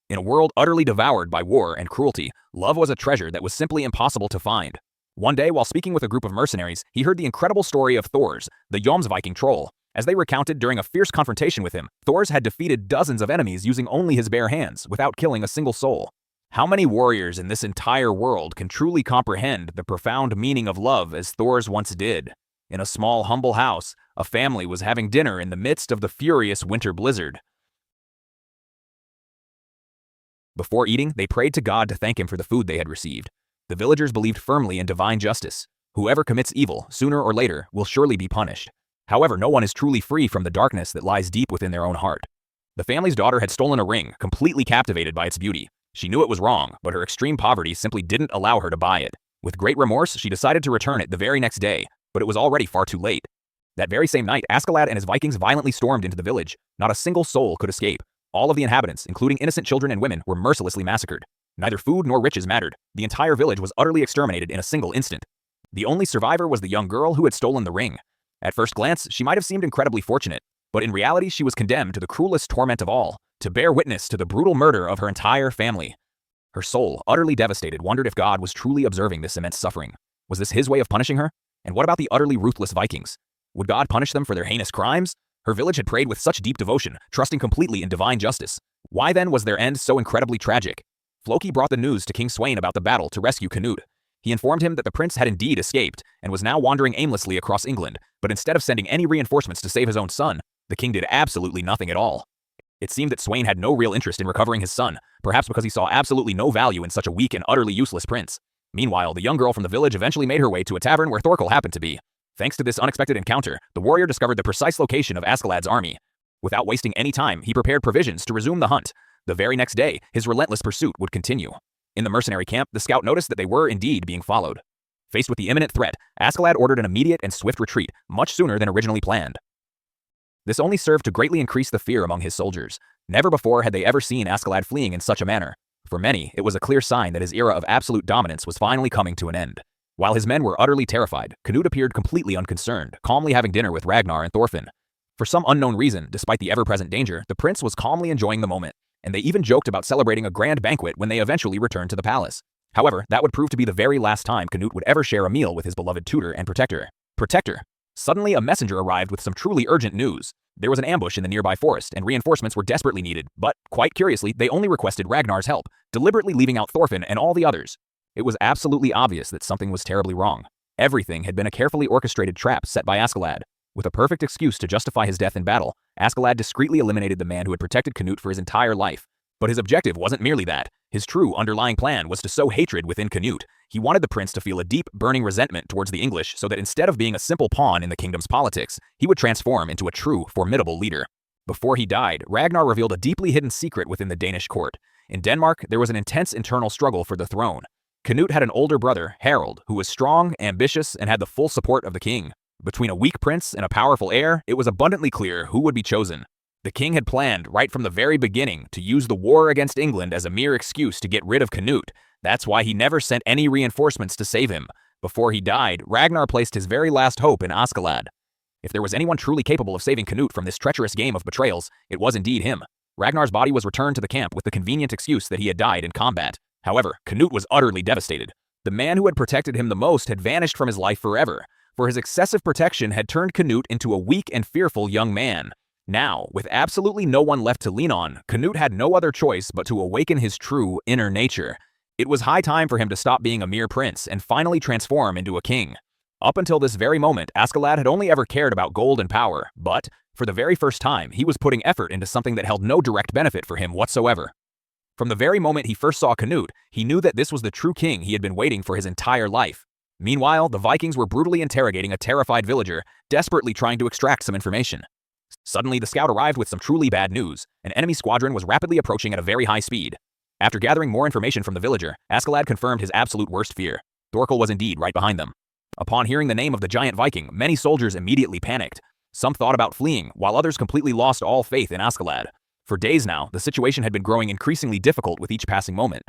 In a world utterly devoured by war and cruelty, love was a treasure that was simply impossible to find. One day, while speaking with a group of mercenaries, he heard the incredible story of Thors, the Jomsviking troll. As they recounted, during a fierce confrontation with him, Thors had defeated dozens of enemies using only his bare hands, without killing a single soul. How many warriors in this entire world can truly comprehend the profound meaning of love as Thors once did? In a small, humble house, a family was having dinner in the midst of the furious winter blizzard. Before eating, they prayed to God to thank him for the food they had received. The villagers believed firmly in divine justice. Whoever commits evil, sooner or later, will surely be punished. However, no one is truly free from the darkness that lies deep within their own heart. The family's daughter had stolen a ring, completely captivated by its beauty. She knew it was wrong, but her extreme poverty simply didn't allow her to buy it. With great remorse, she decided to return it the very next day, but it was already far too late. That very same night, Askeladd and his Vikings violently stormed into the village. Not a single soul could escape. All of the inhabitants, including innocent children and women, were mercilessly massacred. Neither food nor riches mattered. The entire village was utterly exterminated in a single instant. The only survivor was the young girl who had stolen the ring. At first glance, she might have seemed incredibly fortunate, but in reality she was condemned to the cruelest torment of all, to bear witness to the brutal murder of her entire family. Her soul, utterly devastated, wondered if God was truly observing this immense suffering. Was this his way of punishing her? And what about the utterly ruthless Vikings? Would God punish them for their heinous crimes? Her village had prayed with such deep devotion, trusting completely in divine justice. Why then was their end so incredibly tragic? Floki brought the news to King Sweyn about the battle to rescue Canute. He informed him that the prince had indeed escaped and was now wandering aimlessly across England, but instead of sending any reinforcements to save his own son, the king did absolutely nothing at all. It seemed that Sweyn had no real interest in recovering his son, perhaps because he saw absolutely no value in such a weak and utterly useless prince. Meanwhile, the young girl from the village eventually made her way to a tavern where Thorkel happened to be. Thanks to this unexpected encounter, the warrior discovered the precise location of Askeladd's army. Without wasting any time, he prepared provisions to resume the hunt. The very next day, his relentless pursuit would continue. In the mercenary camp, the scout noticed that they were indeed being followed. Faced with the imminent threat, Askeladd ordered an immediate and swift retreat, much sooner than originally planned. This only served to greatly increase the fear among his soldiers. Never before had they ever seen Askeladd fleeing in such a manner. For many, it was a clear sign that his era of absolute dominance was finally coming to an end. While his men were utterly terrified, Canute appeared completely unconcerned, calmly having dinner with Ragnar and Thorfinn. For some unknown reason, despite the ever-present danger, the prince was calmly enjoying the moment, and they even joked about celebrating a grand banquet when they eventually returned to the palace. However, that would prove to be the very last time Canute would ever share a meal with his beloved tutor and protector. Suddenly, a messenger arrived with some truly urgent news. There was an ambush in the nearby forest, and reinforcements were desperately needed, but, quite curiously, they only requested Ragnar's help, deliberately leaving out Thorfinn and all the others. It was absolutely obvious that something was terribly wrong. Everything had been a carefully orchestrated trap set by Askeladd. With a perfect excuse to justify his death in battle, Askeladd discreetly eliminated the man who had protected Canute for his entire life. But his objective wasn't merely that. His true underlying plan was to sow hatred within Canute. He wanted the prince to feel a deep, burning resentment towards the English so that instead of being a simple pawn in the kingdom's politics, he would transform into a true, formidable leader. Before he died, Ragnar revealed a deeply hidden secret within the Danish court. In Denmark, there was an intense internal struggle for the throne. Canute had an older brother, Harald, who was strong, ambitious, and had the full support of the king. Between a weak prince and a powerful heir, it was abundantly clear who would be chosen. The king had planned, right from the very beginning, to use the war against England as a mere excuse to get rid of Canute. That's why he never sent any reinforcements to save him. Before he died, Ragnar placed his very last hope in Askeladd. If there was anyone truly capable of saving Canute from this treacherous game of betrayals, it was indeed him. Ragnar's body was returned to the camp with the convenient excuse that he had died in combat. However, Canute was utterly devastated. The man who had protected him the most had vanished from his life forever, for his excessive protection had turned Canute into a weak and fearful young man. Now, with absolutely no one left to lean on, Canute had no other choice but to awaken his true inner nature. It was high time for him to stop being a mere prince and finally transform into a king. Up until this very moment, Askeladd had only ever cared about gold and power, but, for the very first time, he was putting effort into something that held no direct benefit for him whatsoever. From the very moment he first saw Canute, he knew that this was the true king he had been waiting for his entire life. Meanwhile, the Vikings were brutally interrogating a terrified villager, desperately trying to extract some information. Suddenly, the scout arrived with some truly bad news. An enemy squadron was rapidly approaching at a very high speed. After gathering more information from the villager, Askeladd confirmed his absolute worst fear. Thorkel was indeed right behind them. Upon hearing the name of the giant Viking, many soldiers immediately panicked. Some thought about fleeing, while others completely lost all faith in Askeladd. For days now, the situation had been growing increasingly difficult with each passing moment.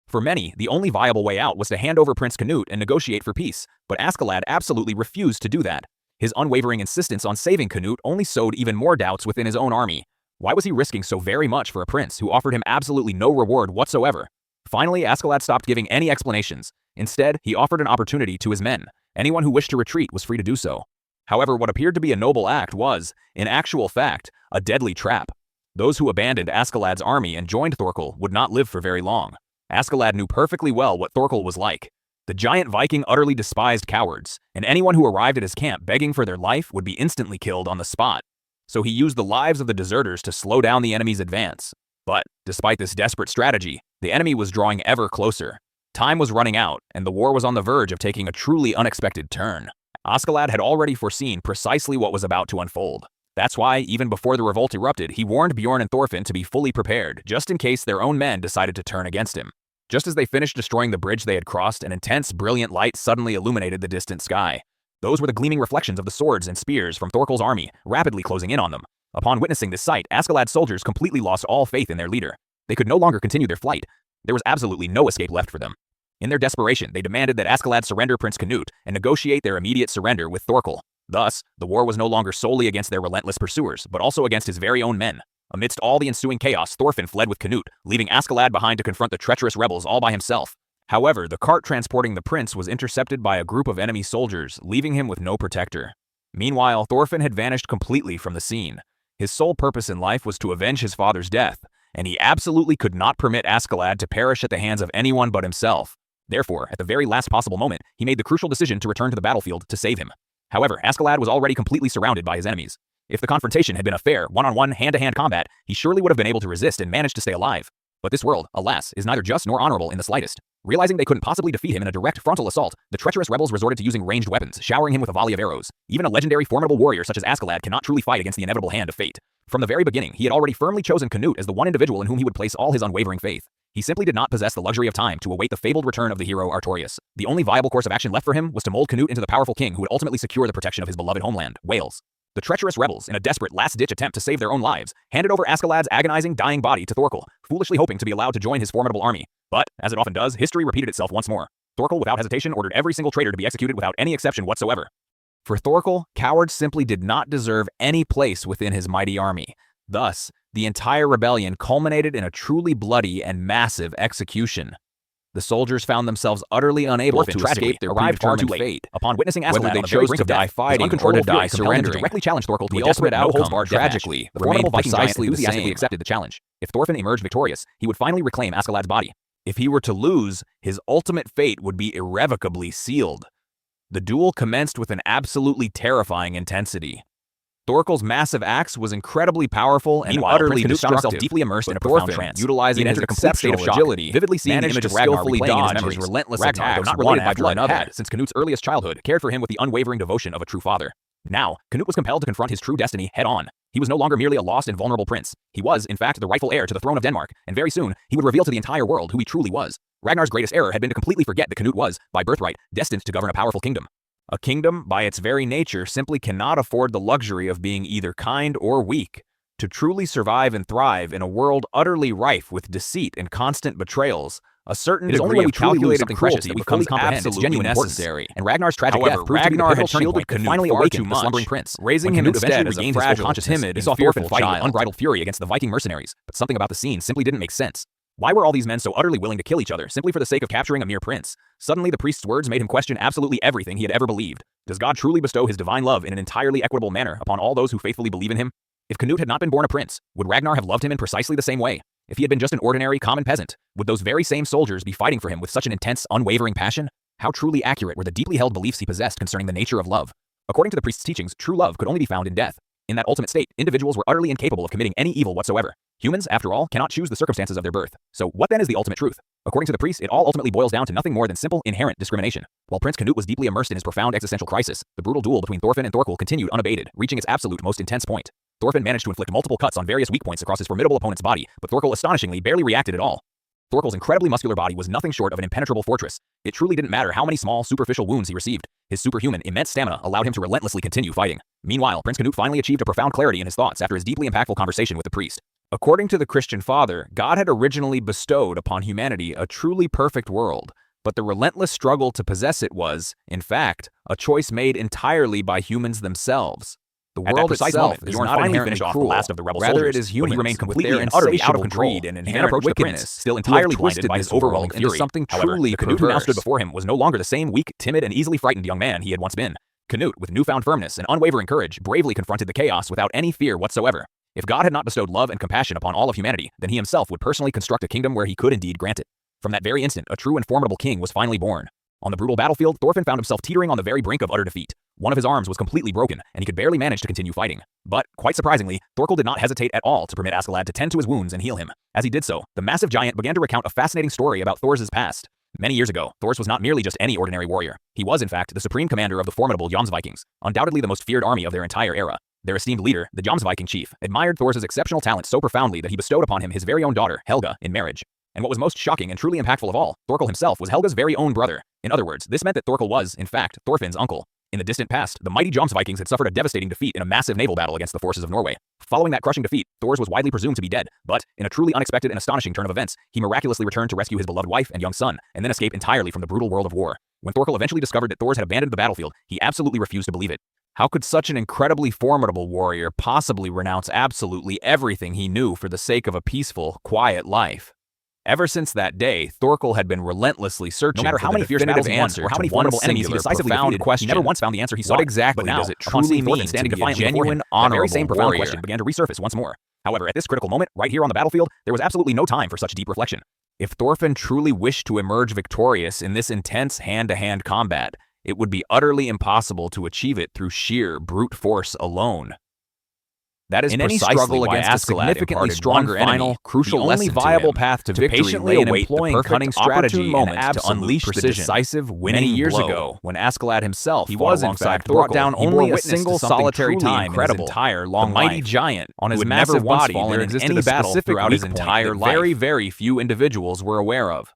For many, the only viable way out was to hand over Prince Canute and negotiate for peace, but Askeladd absolutely refused to do that. His unwavering insistence on saving Canute only sowed even more doubts within his own army. Why was he risking so very much for a prince who offered him absolutely no reward whatsoever? Finally, Askeladd stopped giving any explanations. Instead, he offered an opportunity to his men. Anyone who wished to retreat was free to do so. However, what appeared to be a noble act was, in actual fact, a deadly trap. Those who abandoned Askeladd's army and joined Thorkel would not live for very long. Askeladd knew perfectly well what Thorkel was like. The giant Viking utterly despised cowards, and anyone who arrived at his camp begging for their life would be instantly killed on the spot. So he used the lives of the deserters to slow down the enemy's advance. But, despite this desperate strategy, the enemy was drawing ever closer. Time was running out, and the war was on the verge of taking a truly unexpected turn. Askeladd had already foreseen precisely what was about to unfold. That's why, even before the revolt erupted, he warned Bjorn and Thorfinn to be fully prepared, just in case their own men decided to turn against him. Just as they finished destroying the bridge they had crossed, an intense, brilliant light suddenly illuminated the distant sky. Those were the gleaming reflections of the swords and spears from Thorkel's army, rapidly closing in on them. Upon witnessing this sight, Askeladd's soldiers completely lost all faith in their leader. They could no longer continue their flight. There was absolutely no escape left for them. In their desperation, they demanded that Askeladd surrender Prince Canute and negotiate their immediate surrender with Thorkel. Thus, the war was no longer solely against their relentless pursuers, but also against his very own men. Amidst all the ensuing chaos, Thorfinn fled with Canute, leaving Askeladd behind to confront the treacherous rebels all by himself. However, the cart transporting the prince was intercepted by a group of enemy soldiers, leaving him with no protector. Meanwhile, Thorfinn had vanished completely from the scene. His sole purpose in life was to avenge his father's death, and he absolutely could not permit Askeladd to perish at the hands of anyone but himself. Therefore, at the very last possible moment, he made the crucial decision to return to the battlefield to save him. However, Askeladd was already completely surrounded by his enemies. If the confrontation had been a fair, one-on-one, hand-to-hand combat, he surely would have been able to resist and manage to stay alive. But this world, alas, is neither just nor honorable in the slightest. Realizing they couldn't possibly defeat him in a direct frontal assault, the treacherous rebels resorted to using ranged weapons, showering him with a volley of arrows. Even a legendary formidable warrior such as Askeladd cannot truly fight against the inevitable hand of fate. From the very beginning, he had already firmly chosen Canute as the one individual in whom he would place all his unwavering faith. He simply did not possess the luxury of time to await the fabled return of the hero Artorius. The only viable course of action left for him was to mold Canute into the powerful king who would ultimately secure the protection of his beloved homeland, Wales. The treacherous rebels, in a desperate last-ditch attempt to save their own lives, handed over Askeladd's agonizing, dying body to Thorkel, foolishly hoping to be allowed to join his formidable army. But, as it often does, history repeated itself once more. Thorkel, without hesitation, ordered every single traitor to be executed without any exception whatsoever. For Thorkel, cowards simply did not deserve any place within his mighty army. Thus, the entire rebellion culminated in a truly bloody and massive execution. The soldiers found themselves utterly unable to escape their predetermined fate. Upon witnessing Askeladd on the very brink of die fighting or to die surrendering, directly challenged Thorkel to a desperate no-holds-barred tragically. The formidable Viking giant enthusiastically accepted the challenge. If Thorfinn emerged victorious, he would finally reclaim Askeladd's body. If he were to lose, his ultimate fate would be irrevocably sealed. The duel commenced with an absolutely terrifying intensity. Thorkel's massive axe was incredibly powerful and utterly destructive. Deeply immersed in a profound trance, utilizing his exceptional agility, vividly seeing the image of Ragnar skillfully his relentless attacks, not related by blood, had, since Canute's earliest childhood, cared for him with the unwavering devotion of a true father. Now, Canute was compelled to confront his true destiny head-on. He was no longer merely a lost and vulnerable prince. He was, in fact, the rightful heir to the throne of Denmark, and very soon, he would reveal to the entire world who he truly was. Ragnar's greatest error had been to completely forget that Canute was, by birthright, destined to govern a powerful kingdom. A kingdom, by its very nature, simply cannot afford the luxury of being either kind or weak. To truly survive and thrive in a world utterly rife with deceit and constant betrayals, a certain degree of calculated cruelty becomes absolutely necessary. And Ragnar's tragic death proved Ragnar had shielded Canute finally awakened the slumbering prince, raising him instead as a fragile, timid, and fearful fighting unbridled fury against the Viking mercenaries. But something about the scene simply didn't make sense. Why were all these men so utterly willing to kill each other simply for the sake of capturing a mere prince? Suddenly, the priest's words made him question absolutely everything he had ever believed. Does God truly bestow his divine love in an entirely equitable manner upon all those who faithfully believe in him? If Canute had not been born a prince, would Ragnar have loved him in precisely the same way? If he had been just an ordinary, common peasant, would those very same soldiers be fighting for him with such an intense, unwavering passion? How truly accurate were the deeply held beliefs he possessed concerning the nature of love? According to the priest's teachings, true love could only be found in death. In that ultimate state, individuals were utterly incapable of committing any evil whatsoever. Humans, after all, cannot choose the circumstances of their birth. So what then is the ultimate truth? According to the priest, it all ultimately boils down to nothing more than simple, inherent discrimination. While Prince Canute was deeply immersed in his profound existential crisis, the brutal duel between Thorfinn and Thorkel continued unabated, reaching its absolute most intense point. Thorfinn managed to inflict multiple cuts on various weak points across his formidable opponent's body, but Thorkel astonishingly barely reacted at all. Thorkel's incredibly muscular body was nothing short of an impenetrable fortress. It truly didn't matter how many small, superficial wounds he received. His superhuman, immense stamina allowed him to relentlessly continue fighting. Meanwhile, Prince Canute finally achieved a profound clarity in his thoughts after his deeply impactful conversation with the priest. According to the Christian father, God had originally bestowed upon humanity a truly perfect world, but the relentless struggle to possess it was, in fact, a choice made entirely by humans themselves. The world itself is not inherently cruel. Rather, it is humans, he remained completely and utterly out of control, and inherent wickedness, still entirely blinded by his overwhelming fury. However, the Canute who now stood before him was no longer the same weak, timid, and easily frightened young man he had once been. Canute, with newfound firmness and unwavering courage, bravely confronted the chaos without any fear whatsoever. If God had not bestowed love and compassion upon all of humanity, then he himself would personally construct a kingdom where he could indeed grant it. From that very instant, a true and formidable king was finally born. On the brutal battlefield, Thorfinn found himself teetering on the very brink of utter defeat. One of his arms was completely broken, and he could barely manage to continue fighting. But, quite surprisingly, Thorkel did not hesitate at all to permit Askeladd to tend to his wounds and heal him. As he did so, the massive giant began to recount a fascinating story about Thor's past. Many years ago, Thors was not merely just any ordinary warrior. He was, in fact, the supreme commander of the formidable Jomsvikings, undoubtedly the most feared army of their entire era. Their esteemed leader, the Jomsviking chief, admired Thor's exceptional talent so profoundly that he bestowed upon him his very own daughter, Helga, in marriage. And what was most shocking and truly impactful of all, Thorkel himself was Helga's very own brother. In other words, this meant that Thorkel was, in fact, Thorfinn's uncle. In the distant past, the mighty Jomsvikings had suffered a devastating defeat in a massive naval battle against the forces of Norway. Following that crushing defeat, Thors was widely presumed to be dead, but, in a truly unexpected and astonishing turn of events, he miraculously returned to rescue his beloved wife and young son, and then escape entirely from the brutal world of war. When Thorkel eventually discovered that Thors had abandoned the battlefield, he absolutely refused to believe it. How could such an incredibly formidable warrior possibly renounce absolutely everything he knew for the sake of a peaceful, quiet life? Ever since that day, Thorkel had been relentlessly searching for the definitive answer or how many formidable enemies he decisively defeated. He never once found the answer he sought. What exactly does it truly mean to be a genuine, honorable very same profound question began to resurface once more. However, at this critical moment, right here on the battlefield, there was absolutely no time for such deep reflection. If Thorfinn truly wished to emerge victorious in this intense hand-to-hand combat, it would be utterly impossible to achieve it through sheer brute force alone. That is in any struggle against a significantly stronger enemy, crucial the only viable path to victory patiently lay in employing cunning strategy and to unleash the decisive winning blow. Many years ago, when Askeladd himself he was in fact brought down only a single solitary time in his entire long life. The mighty giant on his massive body there existed any battle throughout his entire life. Very few individuals were aware of.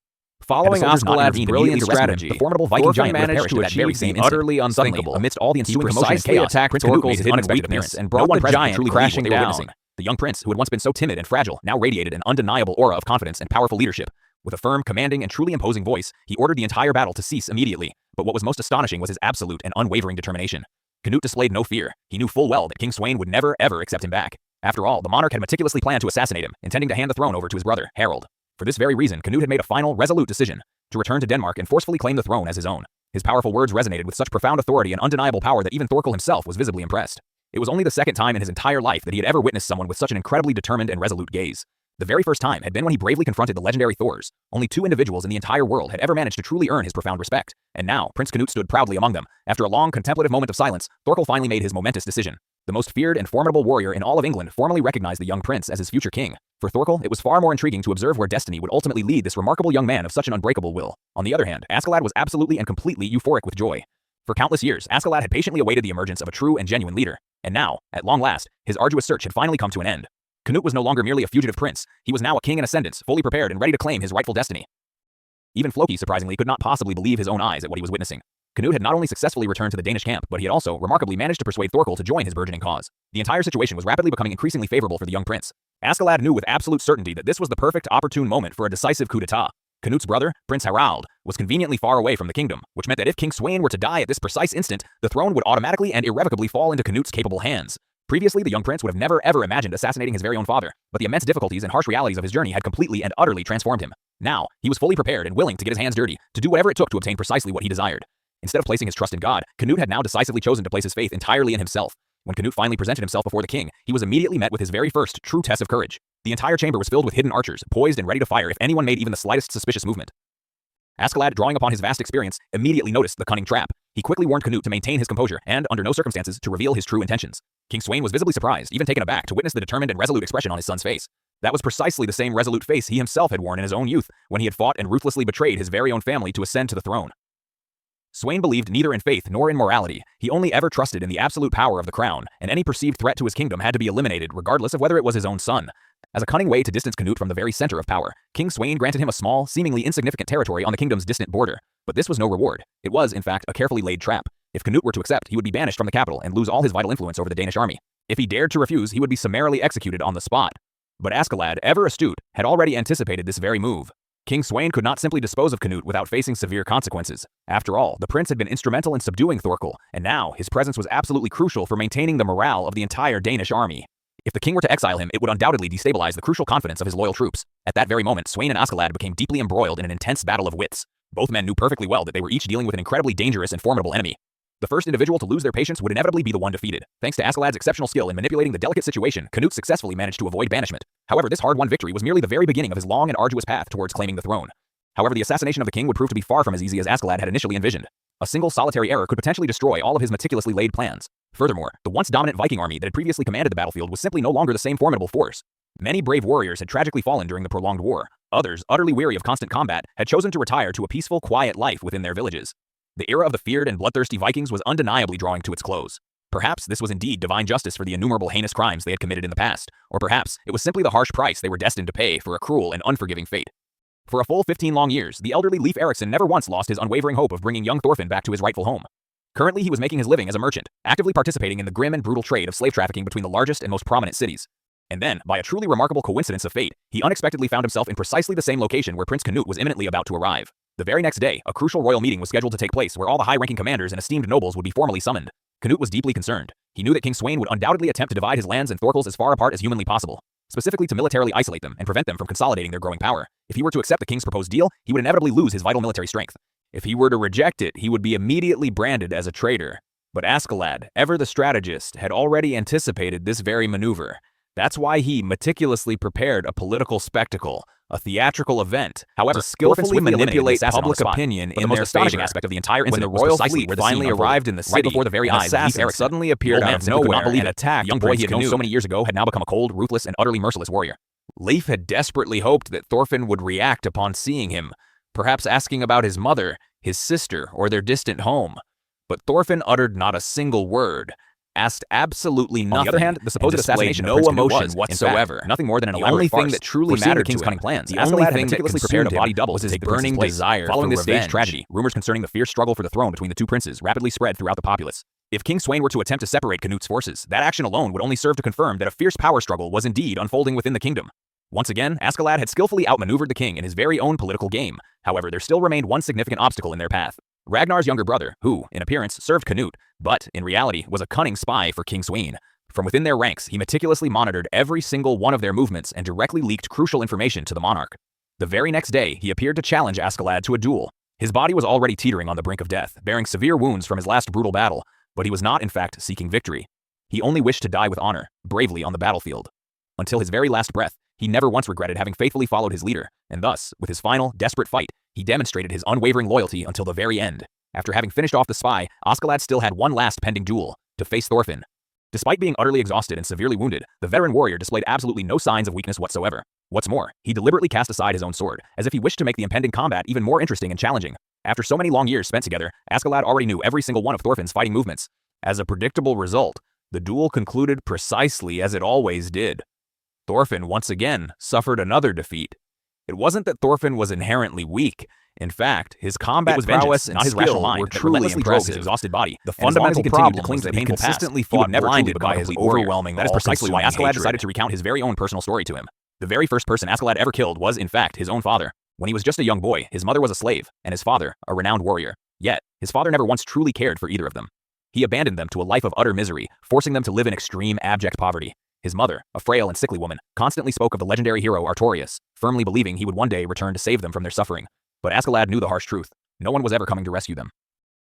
Following Askeladd's brilliant strategy, the formidable Viking giant managed to achieve the utterly unthinkable. Amidst all the ensuing commotion and chaos, Prince Canute made his unexpected appearance and brought the giant crashing down. The young prince, who had once been so timid and fragile, now radiated an undeniable aura of confidence and powerful leadership. With a firm, commanding, and truly imposing voice, he ordered the entire battle to cease immediately. But what was most astonishing was his absolute and unwavering determination. Canute displayed no fear. He knew full well that King Sweyn would never, ever accept him back. After all, the monarch had meticulously planned to assassinate him, intending to hand the throne over to his brother, Harold. For this very reason, Canute had made a final, resolute decision. to return to Denmark and forcefully claim the throne as his own. His powerful words resonated with such profound authority and undeniable power that even Thorkel himself was visibly impressed. It was only the second time in his entire life that he had ever witnessed someone with such an incredibly determined and resolute gaze. The very first time had been when he bravely confronted the legendary Thors. Only 2 individuals in the entire world had ever managed to truly earn his profound respect, and now Prince Canute stood proudly among them. After a long, contemplative moment of silence, Thorkel finally made his momentous decision. The most feared and formidable warrior in all of England formally recognized the young prince as his future king. For Thorkel, it was far more intriguing to observe where destiny would ultimately lead this remarkable young man of such an unbreakable will. On the other hand, Askeladd was absolutely and completely euphoric with joy. For countless years, Askeladd had patiently awaited the emergence of a true and genuine leader, and now, at long last, his arduous search had finally come to an end. Canute was no longer merely a fugitive prince, he was now a king in ascendance, fully prepared and ready to claim his rightful destiny. Even Floki, surprisingly, could not possibly believe his own eyes at what he was witnessing. Canute had not only successfully returned to the Danish camp, but he had also, remarkably, managed to persuade Thorkel to join his burgeoning cause. The entire situation was rapidly becoming increasingly favorable for the young prince. Askeladd knew with absolute certainty that this was the perfect, opportune moment for a decisive coup d'etat. Canute's brother, Prince Harald, was conveniently far away from the kingdom, which meant that if King Sweyn were to die at this precise instant, the throne would automatically and irrevocably fall into Canute's capable hands. Previously, the young prince would have never ever imagined assassinating his very own father, but the immense difficulties and harsh realities of his journey had completely and utterly transformed him. Now, he was fully prepared and willing to get his hands dirty, to do whatever it took to obtain precisely what he desired. Instead of placing his trust in God, Canute had now decisively chosen to place his faith entirely in himself. When Canute finally presented himself before the king, he was immediately met with his very first true test of courage. The entire chamber was filled with hidden archers, poised and ready to fire if anyone made even the slightest suspicious movement. Askeladd, drawing upon his vast experience, immediately noticed the cunning trap. He quickly warned Canute to maintain his composure and, under no circumstances, to reveal his true intentions. King Sweyn was visibly surprised, even taken aback, to witness the determined and resolute expression on his son's face. That was precisely the same resolute face he himself had worn in his own youth, when he had fought and ruthlessly betrayed his very own family to ascend to the throne. Sweyn believed neither in faith nor in morality. He only ever trusted in the absolute power of the crown, and any perceived threat to his kingdom had to be eliminated regardless of whether it was his own son. As a cunning way to distance Canute from the very center of power, King Sweyn granted him a small, seemingly insignificant territory on the kingdom's distant border. But this was no reward. It was, in fact, a carefully laid trap. If Canute were to accept, he would be banished from the capital and lose all his vital influence over the Danish army. If he dared to refuse, he would be summarily executed on the spot. But Askeladd, ever astute, had already anticipated this very move. King Sweyn could not simply dispose of Canute without facing severe consequences. After all, the prince had been instrumental in subduing Thorkel, and now his presence was absolutely crucial for maintaining the morale of the entire Danish army. If the king were to exile him, it would undoubtedly destabilize the crucial confidence of his loyal troops. At that very moment, Sweyn and Askeladd became deeply embroiled in an intense battle of wits. Both men knew perfectly well that they were each dealing with an incredibly dangerous and formidable enemy. The first individual to lose their patience would inevitably be the one defeated. Thanks to Askeladd's exceptional skill in manipulating the delicate situation, Canute successfully managed to avoid banishment. However, this hard-won victory was merely the very beginning of his long and arduous path towards claiming the throne. However, the assassination of the king would prove to be far from as easy as Askeladd had initially envisioned. A single solitary error could potentially destroy all of his meticulously laid plans. Furthermore, the once dominant Viking army that had previously commanded the battlefield was simply no longer the same formidable force. Many brave warriors had tragically fallen during the prolonged war. Others, utterly weary of constant combat, had chosen to retire to a peaceful, quiet life within their villages. The era of the feared and bloodthirsty Vikings was undeniably drawing to its close. Perhaps this was indeed divine justice for the innumerable heinous crimes they had committed in the past, or perhaps it was simply the harsh price they were destined to pay for a cruel and unforgiving fate. For a full 15 long years, the elderly Leif Erikson never once lost his unwavering hope of bringing young Thorfinn back to his rightful home. Currently, he was making his living as a merchant, actively participating in the grim and brutal trade of slave trafficking between the largest and most prominent cities. And then, by a truly remarkable coincidence of fate, he unexpectedly found himself in precisely the same location where Prince Canute was imminently about to arrive. The very next day, a crucial royal meeting was scheduled to take place where all the high-ranking commanders and esteemed nobles would be formally summoned. Canute was deeply concerned. He knew that King Sweyn would undoubtedly attempt to divide his lands and Thorkel's as far apart as humanly possible, specifically to militarily isolate them and prevent them from consolidating their growing power. If he were to accept the king's proposed deal, he would inevitably lose his vital military strength. If he were to reject it, he would be immediately branded as a traitor. But Askeladd, ever the strategist, had already anticipated this very maneuver. That's why he meticulously prepared a political spectacle, a theatrical event, however, skillfully manipulate public opinion in their astonishing aspect of the entire incident. When the royal fleet finally arrived in the city, right before the very eyes, Leif Erikson suddenly appeared out of nowhere and attacked. The young boy he had known so many years ago had now become a cold, ruthless, and utterly merciless warrior. Leif had desperately hoped that Thorfinn would react upon seeing him, perhaps asking about his mother, his sister, or their distant home. But Thorfinn uttered not a single word, asked absolutely nothing. On the other hand, the supposed assassination no emotion whatsoever. Nothing more than an elaborate farce. The only thing that truly mattered to him, cunning plans. The only thing that meticulously prepared a body double was his burning desire. Following this staged tragedy, rumors concerning the fierce struggle for the throne between the two princes rapidly spread throughout the populace. If King Sweyn were to attempt to separate Canute's forces, that action alone would only serve to confirm that a fierce power struggle was indeed unfolding within the kingdom. Once again, Askeladd had skillfully outmaneuvered the king in his very own political game. However, there still remained one significant obstacle in their path. Ragnar's younger brother, who, in appearance, served Canute, but, in reality, was a cunning spy for King Sweyn. From within their ranks, he meticulously monitored every single one of their movements and directly leaked crucial information to the monarch. The very next day, he appeared to challenge Askeladd to a duel. His body was already teetering on the brink of death, bearing severe wounds from his last brutal battle, but he was not in fact seeking victory. He only wished to die with honor, bravely on the battlefield. Until his very last breath, he never once regretted having faithfully followed his leader, and thus, with his final, desperate fight, he demonstrated his unwavering loyalty until the very end. After having finished off the spy, Askeladd still had one last pending duel, to face Thorfinn. Despite being utterly exhausted and severely wounded, the veteran warrior displayed absolutely no signs of weakness whatsoever. What's more, he deliberately cast aside his own sword, as if he wished to make the impending combat even more interesting and challenging. After so many long years spent together, Askeladd already knew every single one of Thorfinn's fighting movements. As a predictable result, the duel concluded precisely as it always did. Thorfinn once again suffered another defeat. It wasn't that Thorfinn was inherently weak. In fact, his combat prowess and his rational mind were truly impressive. His exhausted body, the fundamental problem was that he consistently fought blinded by his overwhelming. That is precisely why Askeladd decided to recount his very own personal story to him. The very first person Askeladd ever killed was, in fact, his own father. When he was just a young boy, his mother was a slave, and his father, a renowned warrior. Yet, his father never once truly cared for either of them. He abandoned them to a life of utter misery, forcing them to live in extreme, abject poverty. His mother, a frail and sickly woman, constantly spoke of the legendary hero Artorias, firmly believing he would one day return to save them from their suffering. But Askeladd knew the harsh truth. No one was ever coming to rescue them.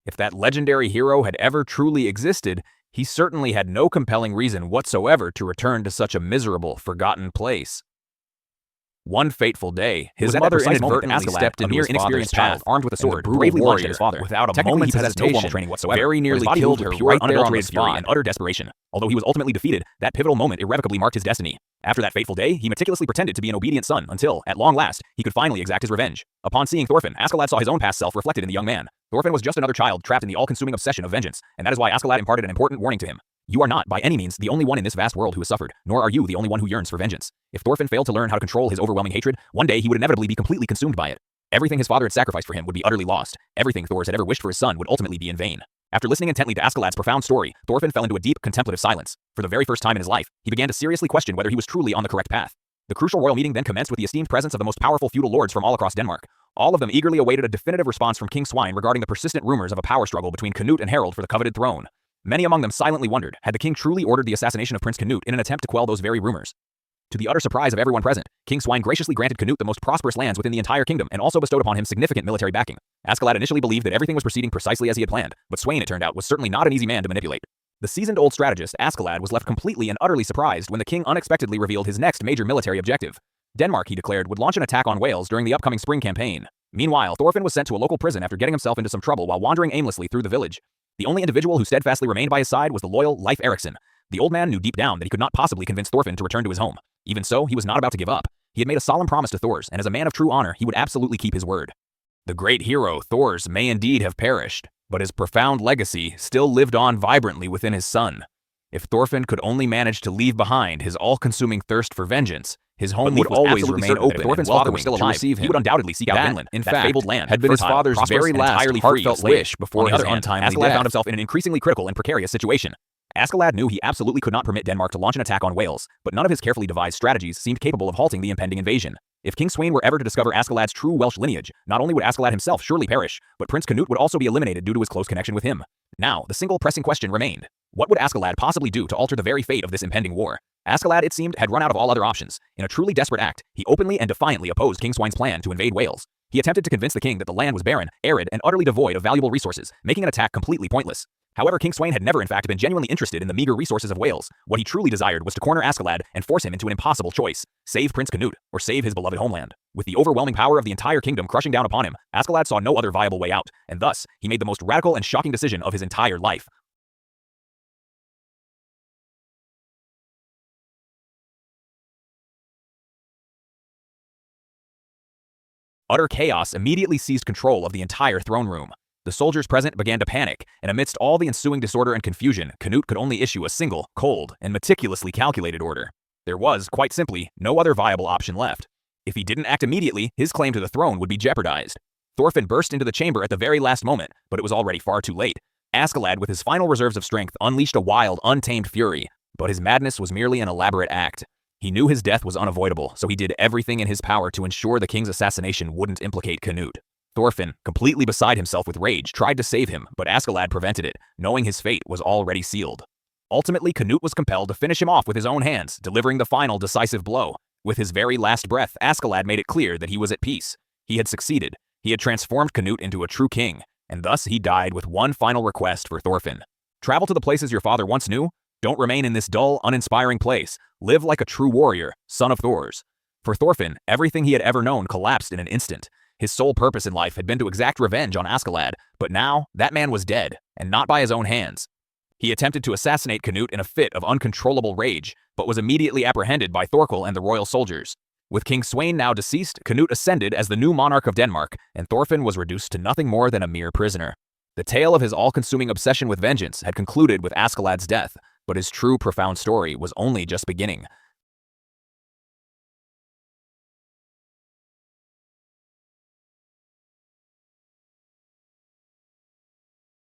If that legendary hero had ever truly existed, he certainly had no compelling reason whatsoever to return to such a miserable, forgotten place. One fateful day, his mother inadvertently stepped into his father's path, armed with a sword, bravely lunged at his father. Without a moment's hesitation, no formal training whatsoever, very nearly killed her right there on the spot in utter desperation. Although he was ultimately defeated, that pivotal moment irrevocably marked his destiny. After that fateful day, he meticulously pretended to be an obedient son until, at long last, he could finally exact his revenge. Upon seeing Thorfinn, Askeladd saw his own past self reflected in the young man. Thorfinn was just another child trapped in the all-consuming obsession of vengeance, and that is why Askeladd imparted an important warning to him. You are not, by any means, the only one in this vast world who has suffered, nor are you the only one who yearns for vengeance. If Thorfinn failed to learn how to control his overwhelming hatred, one day he would inevitably be completely consumed by it. Everything his father had sacrificed for him would be utterly lost. Everything Thor had ever wished for his son would ultimately be in vain. After listening intently to Askeladd's profound story, Thorfinn fell into a deep, contemplative silence. For the very first time in his life, he began to seriously question whether he was truly on the correct path. The crucial royal meeting then commenced with the esteemed presence of the most powerful feudal lords from all across Denmark. All of them eagerly awaited a definitive response from King Swine regarding the persistent rumors of a power struggle between Canute and Harald for the coveted throne. Many among them silently wondered, had the king truly ordered the assassination of Prince Canute in an attempt to quell those very rumors? To the utter surprise of everyone present, King Swine graciously granted Canute the most prosperous lands within the entire kingdom and also bestowed upon him significant military backing. Askeladd initially believed that everything was proceeding precisely as he had planned, but Swain, it turned out, was certainly not an easy man to manipulate. The seasoned old strategist, Askeladd, was left completely and utterly surprised when the king unexpectedly revealed his next major military objective. Denmark, he declared, would launch an attack on Wales during the upcoming spring campaign. Meanwhile, Thorfinn was sent to a local prison after getting himself into some trouble while wandering aimlessly through the village. The only individual who steadfastly remained by his side was the loyal Leif Erikson. The old man knew deep down that he could not possibly convince Thorfinn to return to his home. Even so, he was not about to give up. He had made a solemn promise to Thors, and as a man of true honor, he would absolutely keep his word. The great hero, Thors, may indeed have perished, but his profound legacy still lived on vibrantly within his son. If Thorfinn could only manage to leave behind his all-consuming thirst for vengeance, his home would always remain open. If Thorfinn's father was still alive, he would undoubtedly seek out Vinland. In fact, fabled land had been his father's very last heartfelt wish before his untimely death. Askeladd found himself in an increasingly critical and precarious situation. Askeladd knew he absolutely could not permit Denmark to launch an attack on Wales, but none of his carefully devised strategies seemed capable of halting the impending invasion. If King Sweyn were ever to discover Askeladd's true Welsh lineage, not only would Askeladd himself surely perish, but Prince Canute would also be eliminated due to his close connection with him. Now, the single pressing question remained. What would Askeladd possibly do to alter the very fate of this impending war? Askeladd, it seemed, had run out of all other options. In a truly desperate act, he openly and defiantly opposed King Swin's plan to invade Wales. He attempted to convince the king that the land was barren, arid, and utterly devoid of valuable resources, making an attack completely pointless. However, King Sweyn had never in fact been genuinely interested in the meager resources of Wales. What he truly desired was to corner Askeladd and force him into an impossible choice: save Prince Canute, or save his beloved homeland. With the overwhelming power of the entire kingdom crushing down upon him, Askeladd saw no other viable way out, and thus, he made the most radical and shocking decision of his entire life. Utter chaos immediately seized control of the entire throne room. The soldiers present began to panic, and amidst all the ensuing disorder and confusion, Canute could only issue a single, cold, and meticulously calculated order. There was, quite simply, no other viable option left. If he didn't act immediately, his claim to the throne would be jeopardized. Thorfinn burst into the chamber at the very last moment, but it was already far too late. Askeladd, with his final reserves of strength, unleashed a wild, untamed fury, but his madness was merely an elaborate act. He knew his death was unavoidable, so he did everything in his power to ensure the king's assassination wouldn't implicate Canute. Thorfinn, completely beside himself with rage, tried to save him, but Askeladd prevented it, knowing his fate was already sealed. Ultimately, Canute was compelled to finish him off with his own hands, delivering the final decisive blow. With his very last breath, Askeladd made it clear that he was at peace. He had succeeded. He had transformed Canute into a true king, and thus he died with one final request for Thorfinn. Travel to the places your father once knew. Don't remain in this dull, uninspiring place. Live like a true warrior, son of Thor's. For Thorfinn, everything he had ever known collapsed in an instant. His sole purpose in life had been to exact revenge on Askeladd, but now that man was dead, and not by his own hands. He attempted to assassinate Canute in a fit of uncontrollable rage, but was immediately apprehended by Thorkel and the royal soldiers. With King Sweyn now deceased, Canute ascended as the new monarch of Denmark, and Thorfinn was reduced to nothing more than a mere prisoner. The tale of his all-consuming obsession with vengeance had concluded with Askeladd's death, but his true, profound story was only just beginning.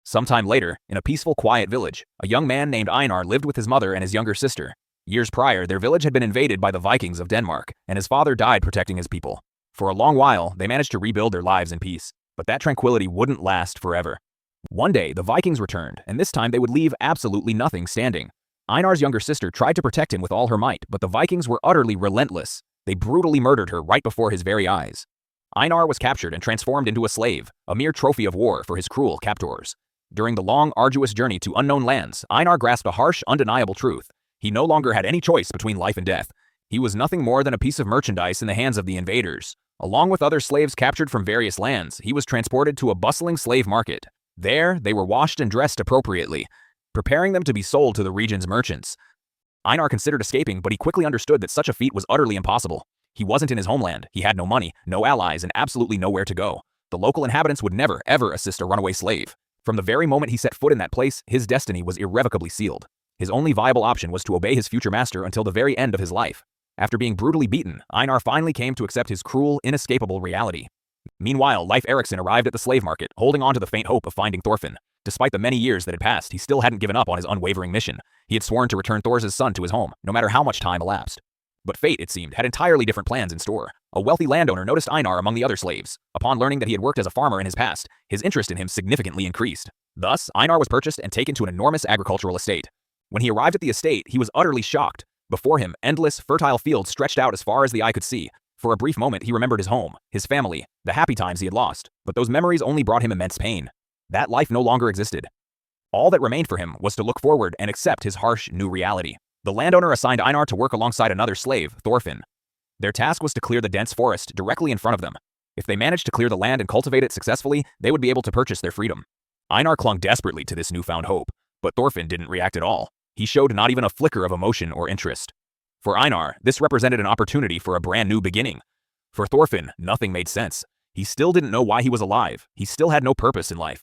Sometime later, in a peaceful, quiet village, a young man named Einar lived with his mother and his younger sister. Years prior, their village had been invaded by the Vikings of Denmark, and his father died protecting his people. For a long while, they managed to rebuild their lives in peace, but that tranquility wouldn't last forever. One day, the Vikings returned, and this time they would leave absolutely nothing standing. Einar's younger sister tried to protect him with all her might, but the Vikings were utterly relentless. They brutally murdered her right before his very eyes. Einar was captured and transformed into a slave, a mere trophy of war for his cruel captors. During the long, arduous journey to unknown lands, Einar grasped a harsh, undeniable truth. He no longer had any choice between life and death. He was nothing more than a piece of merchandise in the hands of the invaders. Along with other slaves captured from various lands, he was transported to a bustling slave market. There, they were washed and dressed appropriately, preparing them to be sold to the region's merchants. Einar considered escaping, but he quickly understood that such a feat was utterly impossible. He wasn't in his homeland, he had no money, no allies, and absolutely nowhere to go. The local inhabitants would never, ever assist a runaway slave. From the very moment he set foot in that place, his destiny was irrevocably sealed. His only viable option was to obey his future master until the very end of his life. After being brutally beaten, Einar finally came to accept his cruel, inescapable reality. Meanwhile, Leif Erikson arrived at the slave market, holding on to the faint hope of finding Thorfinn. Despite the many years that had passed, he still hadn't given up on his unwavering mission. He had sworn to return Thor's son to his home, no matter how much time elapsed. But fate, it seemed, had entirely different plans in store. A wealthy landowner noticed Einar among the other slaves. Upon learning that he had worked as a farmer in his past, his interest in him significantly increased. Thus, Einar was purchased and taken to an enormous agricultural estate. When he arrived at the estate, he was utterly shocked. Before him, endless, fertile fields stretched out as far as the eye could see. For a brief moment, he remembered his home, his family, the happy times he had lost. But those memories only brought him immense pain. That life no longer existed. All that remained for him was to look forward and accept his harsh, new reality. The landowner assigned Einar to work alongside another slave, Thorfinn. Their task was to clear the dense forest directly in front of them. If they managed to clear the land and cultivate it successfully, they would be able to purchase their freedom. Einar clung desperately to this newfound hope, but Thorfinn didn't react at all. He showed not even a flicker of emotion or interest. For Einar, this represented an opportunity for a brand new beginning. For Thorfinn, nothing made sense. He still didn't know why he was alive. He still had no purpose in life.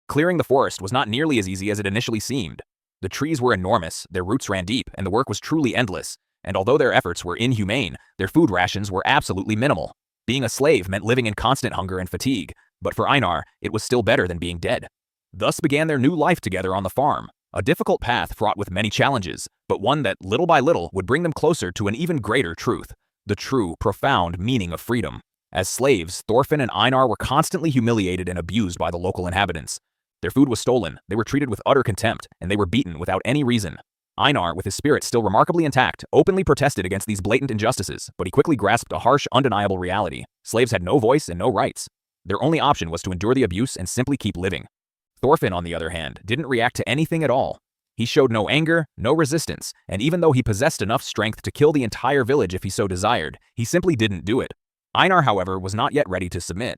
Clearing the forest was not nearly as easy as it initially seemed. The trees were enormous, their roots ran deep, and the work was truly endless. And although their efforts were inhumane, their food rations were absolutely minimal. Being a slave meant living in constant hunger and fatigue, but for Einar, it was still better than being dead. Thus began their new life together on the farm, a difficult path fraught with many challenges, but one that, little by little, would bring them closer to an even greater truth, the true, profound meaning of freedom. As slaves, Thorfinn and Einar were constantly humiliated and abused by the local inhabitants. Their food was stolen, they were treated with utter contempt, and they were beaten without any reason. Einar, with his spirit still remarkably intact, openly protested against these blatant injustices, but he quickly grasped a harsh, undeniable reality. Slaves had no voice and no rights. Their only option was to endure the abuse and simply keep living. Thorfinn, on the other hand, didn't react to anything at all. He showed no anger, no resistance, and even though he possessed enough strength to kill the entire village if he so desired, he simply didn't do it. Einar, however, was not yet ready to submit.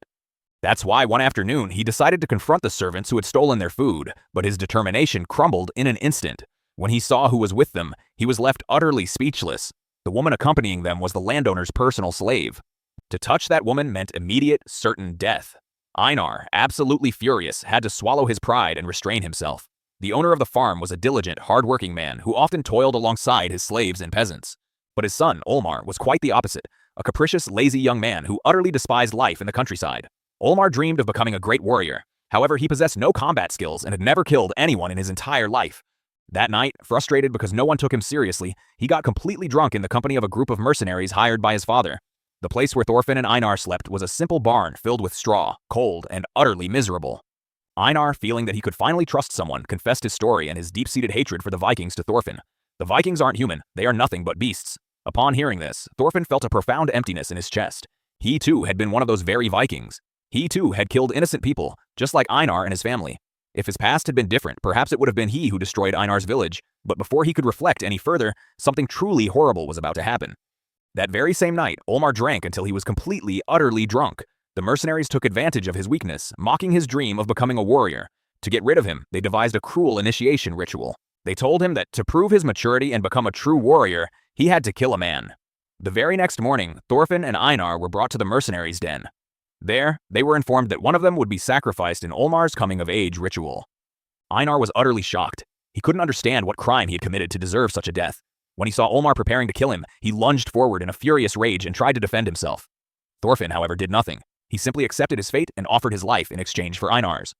That's why one afternoon he decided to confront the servants who had stolen their food, but his determination crumbled in an instant. When he saw who was with them, he was left utterly speechless. The woman accompanying them was the landowner's personal slave. To touch that woman meant immediate, certain death. Einar, absolutely furious, had to swallow his pride and restrain himself. The owner of the farm was a diligent, hard-working man who often toiled alongside his slaves and peasants. But his son, Olmar, was quite the opposite, a capricious, lazy young man who utterly despised life in the countryside. Olmar dreamed of becoming a great warrior. However, he possessed no combat skills and had never killed anyone in his entire life. That night, frustrated because no one took him seriously, he got completely drunk in the company of a group of mercenaries hired by his father. The place where Thorfinn and Einar slept was a simple barn filled with straw, cold, and utterly miserable. Einar, feeling that he could finally trust someone, confessed his story and his deep-seated hatred for the Vikings to Thorfinn. The Vikings aren't human, they are nothing but beasts. Upon hearing this, Thorfinn felt a profound emptiness in his chest. He too had been one of those very Vikings. He too had killed innocent people, just like Einar and his family. If his past had been different, perhaps it would have been he who destroyed Einar's village, but before he could reflect any further, something truly horrible was about to happen. That very same night, Olmar drank until he was completely, utterly drunk. The mercenaries took advantage of his weakness, mocking his dream of becoming a warrior. To get rid of him, they devised a cruel initiation ritual. They told him that to prove his maturity and become a true warrior, he had to kill a man. The very next morning, Thorfinn and Einar were brought to the mercenaries' den. There, they were informed that one of them would be sacrificed in Olmar's coming-of-age ritual. Einar was utterly shocked. He couldn't understand what crime he had committed to deserve such a death. When he saw Olmar preparing to kill him, he lunged forward in a furious rage and tried to defend himself. Thorfinn, however, did nothing. He simply accepted his fate and offered his life in exchange for Einar's.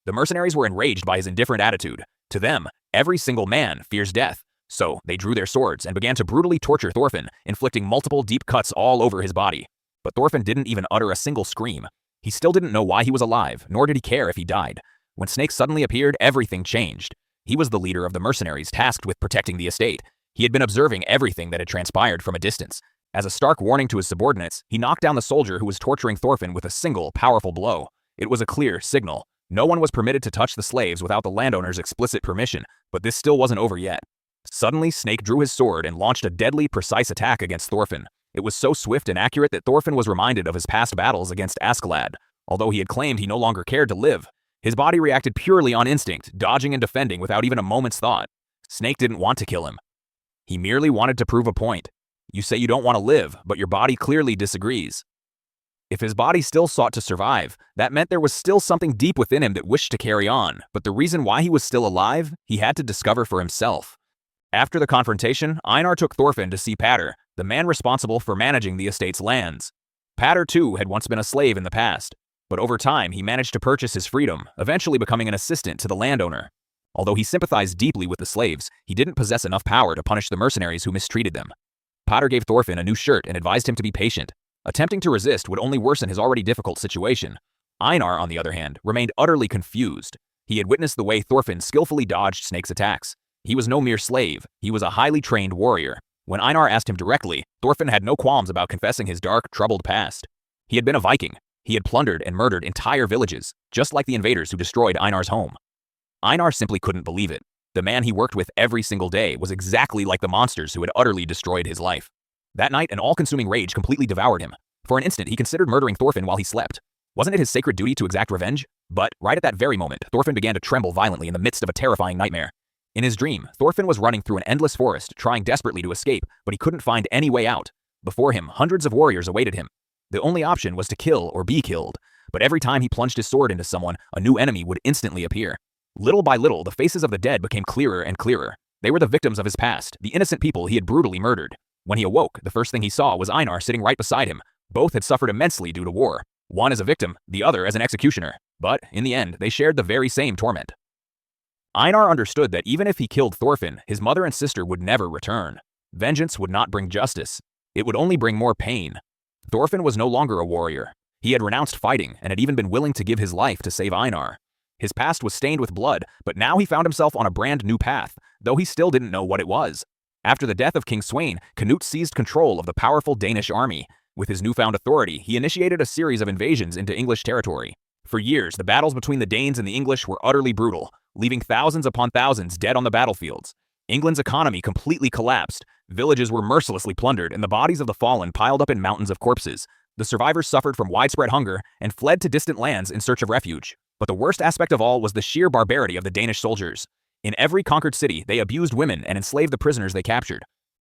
The mercenaries were enraged by his indifferent attitude. To them, every single man fears death. So, they drew their swords and began to brutally torture Thorfinn, inflicting multiple deep cuts all over his body. But Thorfinn didn't even utter a single scream. He still didn't know why he was alive, nor did he care if he died. When Snake suddenly appeared, everything changed. He was the leader of the mercenaries tasked with protecting the estate. He had been observing everything that had transpired from a distance. As a stark warning to his subordinates, he knocked down the soldier who was torturing Thorfinn with a single, powerful blow. It was a clear signal. No one was permitted to touch the slaves without the landowner's explicit permission, but this still wasn't over yet. Suddenly, Snake drew his sword and launched a deadly, precise attack against Thorfinn. It was so swift and accurate that Thorfinn was reminded of his past battles against Askeladd. Although he had claimed he no longer cared to live, his body reacted purely on instinct, dodging and defending without even a moment's thought. Snake didn't want to kill him. He merely wanted to prove a point. You say you don't want to live, but your body clearly disagrees. If his body still sought to survive, that meant there was still something deep within him that wished to carry on, but the reason why he was still alive, he had to discover for himself. After the confrontation, Einar took Thorfinn to see Patter, the man responsible for managing the estate's lands. Patter too had once been a slave in the past, but over time he managed to purchase his freedom, eventually becoming an assistant to the landowner. Although he sympathized deeply with the slaves, he didn't possess enough power to punish the mercenaries who mistreated them. Patter gave Thorfinn a new shirt and advised him to be patient. Attempting to resist would only worsen his already difficult situation. Einar, on the other hand, remained utterly confused. He had witnessed the way Thorfinn skillfully dodged Snake's attacks. He was no mere slave, he was a highly trained warrior. When Einar asked him directly, Thorfinn had no qualms about confessing his dark, troubled past. He had been a Viking. He had plundered and murdered entire villages, just like the invaders who destroyed Einar's home. Einar simply couldn't believe it. The man he worked with every single day was exactly like the monsters who had utterly destroyed his life. That night, an all-consuming rage completely devoured him. For an instant, he considered murdering Thorfinn while he slept. Wasn't it his sacred duty to exact revenge? But, right at that very moment, Thorfinn began to tremble violently in the midst of a terrifying nightmare. In his dream, Thorfinn was running through an endless forest, trying desperately to escape, but he couldn't find any way out. Before him, hundreds of warriors awaited him. The only option was to kill or be killed, but every time he plunged his sword into someone, a new enemy would instantly appear. Little by little, the faces of the dead became clearer and clearer. They were the victims of his past, the innocent people he had brutally murdered. When he awoke, the first thing he saw was Einar sitting right beside him. Both had suffered immensely due to war. One as a victim, the other as an executioner. But, in the end, they shared the very same torment. Einar understood that even if he killed Thorfinn, his mother and sister would never return. Vengeance would not bring justice. It would only bring more pain. Thorfinn was no longer a warrior. He had renounced fighting and had even been willing to give his life to save Einar. His past was stained with blood, but now he found himself on a brand new path, though he still didn't know what it was. After the death of King Sweyn, Canute seized control of the powerful Danish army. With his newfound authority, he initiated a series of invasions into English territory. For years, the battles between the Danes and the English were utterly brutal, leaving thousands upon thousands dead on the battlefields. England's economy completely collapsed. Villages were mercilessly plundered, and the bodies of the fallen piled up in mountains of corpses. The survivors suffered from widespread hunger and fled to distant lands in search of refuge. But the worst aspect of all was the sheer barbarity of the Danish soldiers. In every conquered city, they abused women and enslaved the prisoners they captured.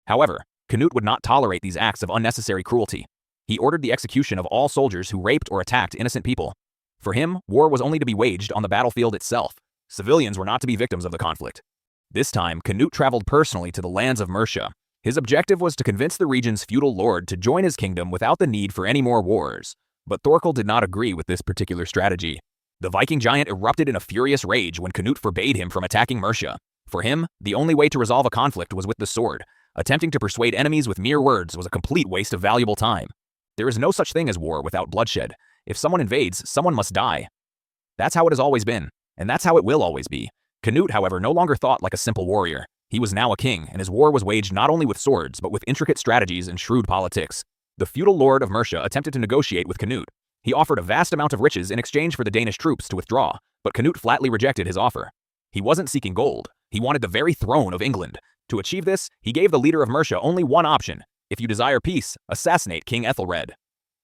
However, Canute would not tolerate these acts of unnecessary cruelty. He ordered the execution of all soldiers who raped or attacked innocent people. For him, war was only to be waged on the battlefield itself. Civilians were not to be victims of the conflict. This time, Canute traveled personally to the lands of Mercia. His objective was to convince the region's feudal lord to join his kingdom without the need for any more wars. But Thorkel did not agree with this particular strategy. The Viking giant erupted in a furious rage when Canute forbade him from attacking Mercia. For him, the only way to resolve a conflict was with the sword. Attempting to persuade enemies with mere words was a complete waste of valuable time. There is no such thing as war without bloodshed. If someone invades, someone must die. That's how it has always been, and that's how it will always be. Canute, however, no longer thought like a simple warrior. He was now a king, and his war was waged not only with swords, but with intricate strategies and shrewd politics. The feudal lord of Mercia attempted to negotiate with Canute. He offered a vast amount of riches in exchange for the Danish troops to withdraw, but Canute flatly rejected his offer. He wasn't seeking gold, he wanted the very throne of England. To achieve this, he gave the leader of Mercia only one option: if you desire peace, assassinate King Ethelred.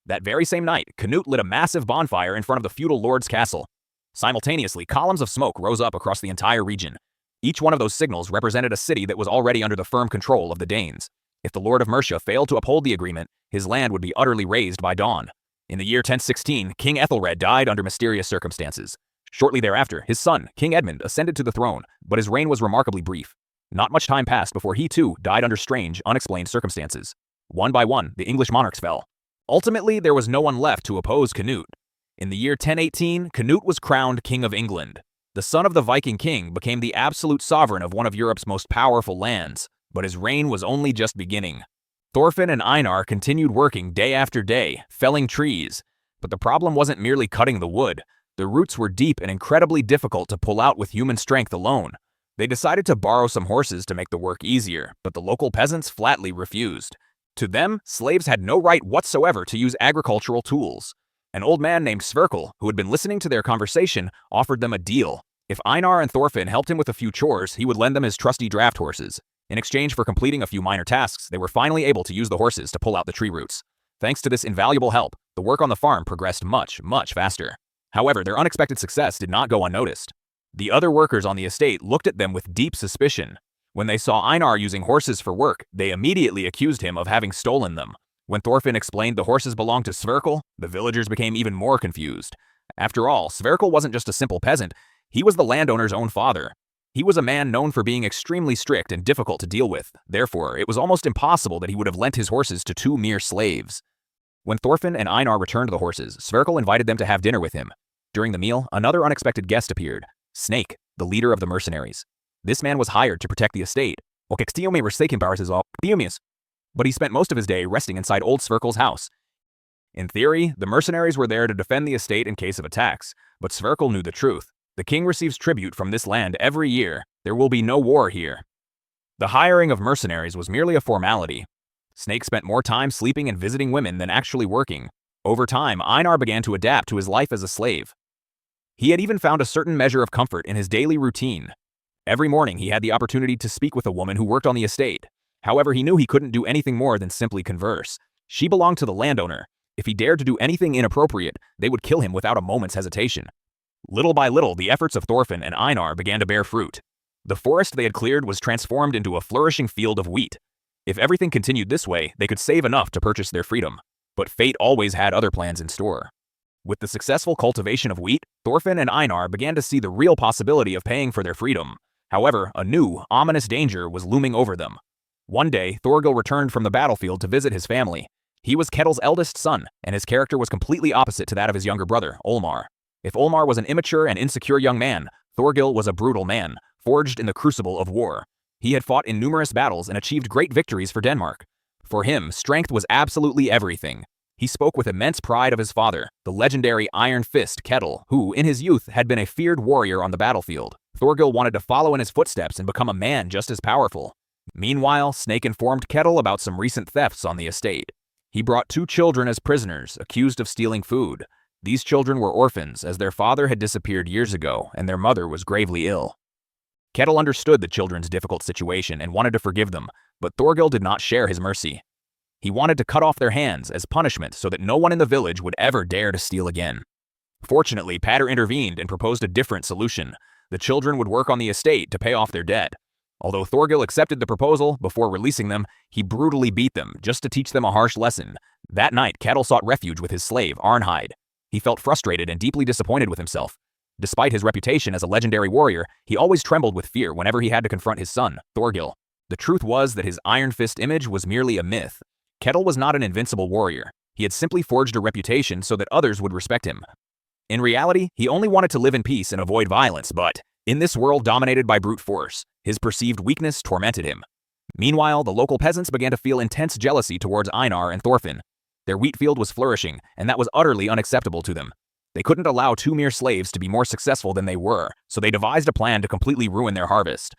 That very same night, Canute lit a massive bonfire in front of the feudal lord's castle. Simultaneously, columns of smoke rose up across the entire region. Each one of those signals represented a city that was already under the firm control of the Danes. If the Lord of Mercia failed to uphold the agreement, his land would be utterly razed by dawn. In the year 1016, King Ethelred died under mysterious circumstances. Shortly thereafter, his son, King Edmund, ascended to the throne, but his reign was remarkably brief. Not much time passed before he too died under strange, unexplained circumstances. One by one, the English monarchs fell. Ultimately, there was no one left to oppose Canute. In the year 1018, Canute was crowned King of England. The son of the Viking king became the absolute sovereign of one of Europe's most powerful lands, but his reign was only just beginning. Thorfinn and Einar continued working day after day, felling trees. But the problem wasn't merely cutting the wood. The roots were deep and incredibly difficult to pull out with human strength alone. They decided to borrow some horses to make the work easier, but the local peasants flatly refused. To them, slaves had no right whatsoever to use agricultural tools. An old man named Sverkel, who had been listening to their conversation, offered them a deal. If Einar and Thorfinn helped him with a few chores, he would lend them his trusty draft horses. In exchange for completing a few minor tasks, they were finally able to use the horses to pull out the tree roots. Thanks to this invaluable help, the work on the farm progressed much faster. However, their unexpected success did not go unnoticed. The other workers on the estate looked at them with deep suspicion. When they saw Einar using horses for work, they immediately accused him of having stolen them. When Thorfinn explained the horses belonged to Sverkel, the villagers became even more confused. After all, Sverkel wasn't just a simple peasant, he was the landowner's own father. He was a man known for being extremely strict and difficult to deal with. Therefore, it was almost impossible that he would have lent his horses to two mere slaves. When Thorfinn and Einar returned the horses, Sverkel invited them to have dinner with him. During the meal, another unexpected guest appeared: Snake, the leader of the mercenaries. This man was hired to protect the estate. But he spent most of his day resting inside old Sverkel's house. In theory, the mercenaries were there to defend the estate in case of attacks, but Sverkel knew the truth. The king receives tribute from this land every year. There will be no war here. The hiring of mercenaries was merely a formality. Snake spent more time sleeping and visiting women than actually working. Over time, Einar began to adapt to his life as a slave. He had even found a certain measure of comfort in his daily routine. Every morning, he had the opportunity to speak with a woman who worked on the estate. However, he knew he couldn't do anything more than simply converse. She belonged to the landowner. If he dared to do anything inappropriate, they would kill him without a moment's hesitation. Little by little, the efforts of Thorfinn and Einar began to bear fruit. The forest they had cleared was transformed into a flourishing field of wheat. If everything continued this way, they could save enough to purchase their freedom. But fate always had other plans in store. With the successful cultivation of wheat, Thorfinn and Einar began to see the real possibility of paying for their freedom. However, a new, ominous danger was looming over them. One day, Thorgil returned from the battlefield to visit his family. He was Ketil's eldest son, and his character was completely opposite to that of his younger brother, Olmar. If Olmar was an immature and insecure young man, Thorgil was a brutal man, forged in the crucible of war. He had fought in numerous battles and achieved great victories for Denmark. For him, strength was absolutely everything. He spoke with immense pride of his father, the legendary Iron Fist Ketil, who, in his youth, had been a feared warrior on the battlefield. Thorgil wanted to follow in his footsteps and become a man just as powerful. Meanwhile, Snake informed Ketil about some recent thefts on the estate. He brought 2 children as prisoners, accused of stealing food. These children were orphans, as their father had disappeared years ago, and their mother was gravely ill. Ketil understood the children's difficult situation and wanted to forgive them, but Thorgil did not share his mercy. He wanted to cut off their hands as punishment so that no one in the village would ever dare to steal again. Fortunately, Pater intervened and proposed a different solution. The children would work on the estate to pay off their debt. Although Thorgil accepted the proposal, before releasing them, he brutally beat them just to teach them a harsh lesson. That night, Ketil sought refuge with his slave, Arnheid. He felt frustrated and deeply disappointed with himself. Despite his reputation as a legendary warrior, he always trembled with fear whenever he had to confront his son, Thorgil. The truth was that his Iron Fist image was merely a myth. Ketil was not an invincible warrior. He had simply forged a reputation so that others would respect him. In reality, he only wanted to live in peace and avoid violence, but in this world dominated by brute force, his perceived weakness tormented him. Meanwhile, the local peasants began to feel intense jealousy towards Einar and Thorfinn. Their wheat field was flourishing, and that was utterly unacceptable to them. They couldn't allow 2 mere slaves to be more successful than they were, so they devised a plan to completely ruin their harvest.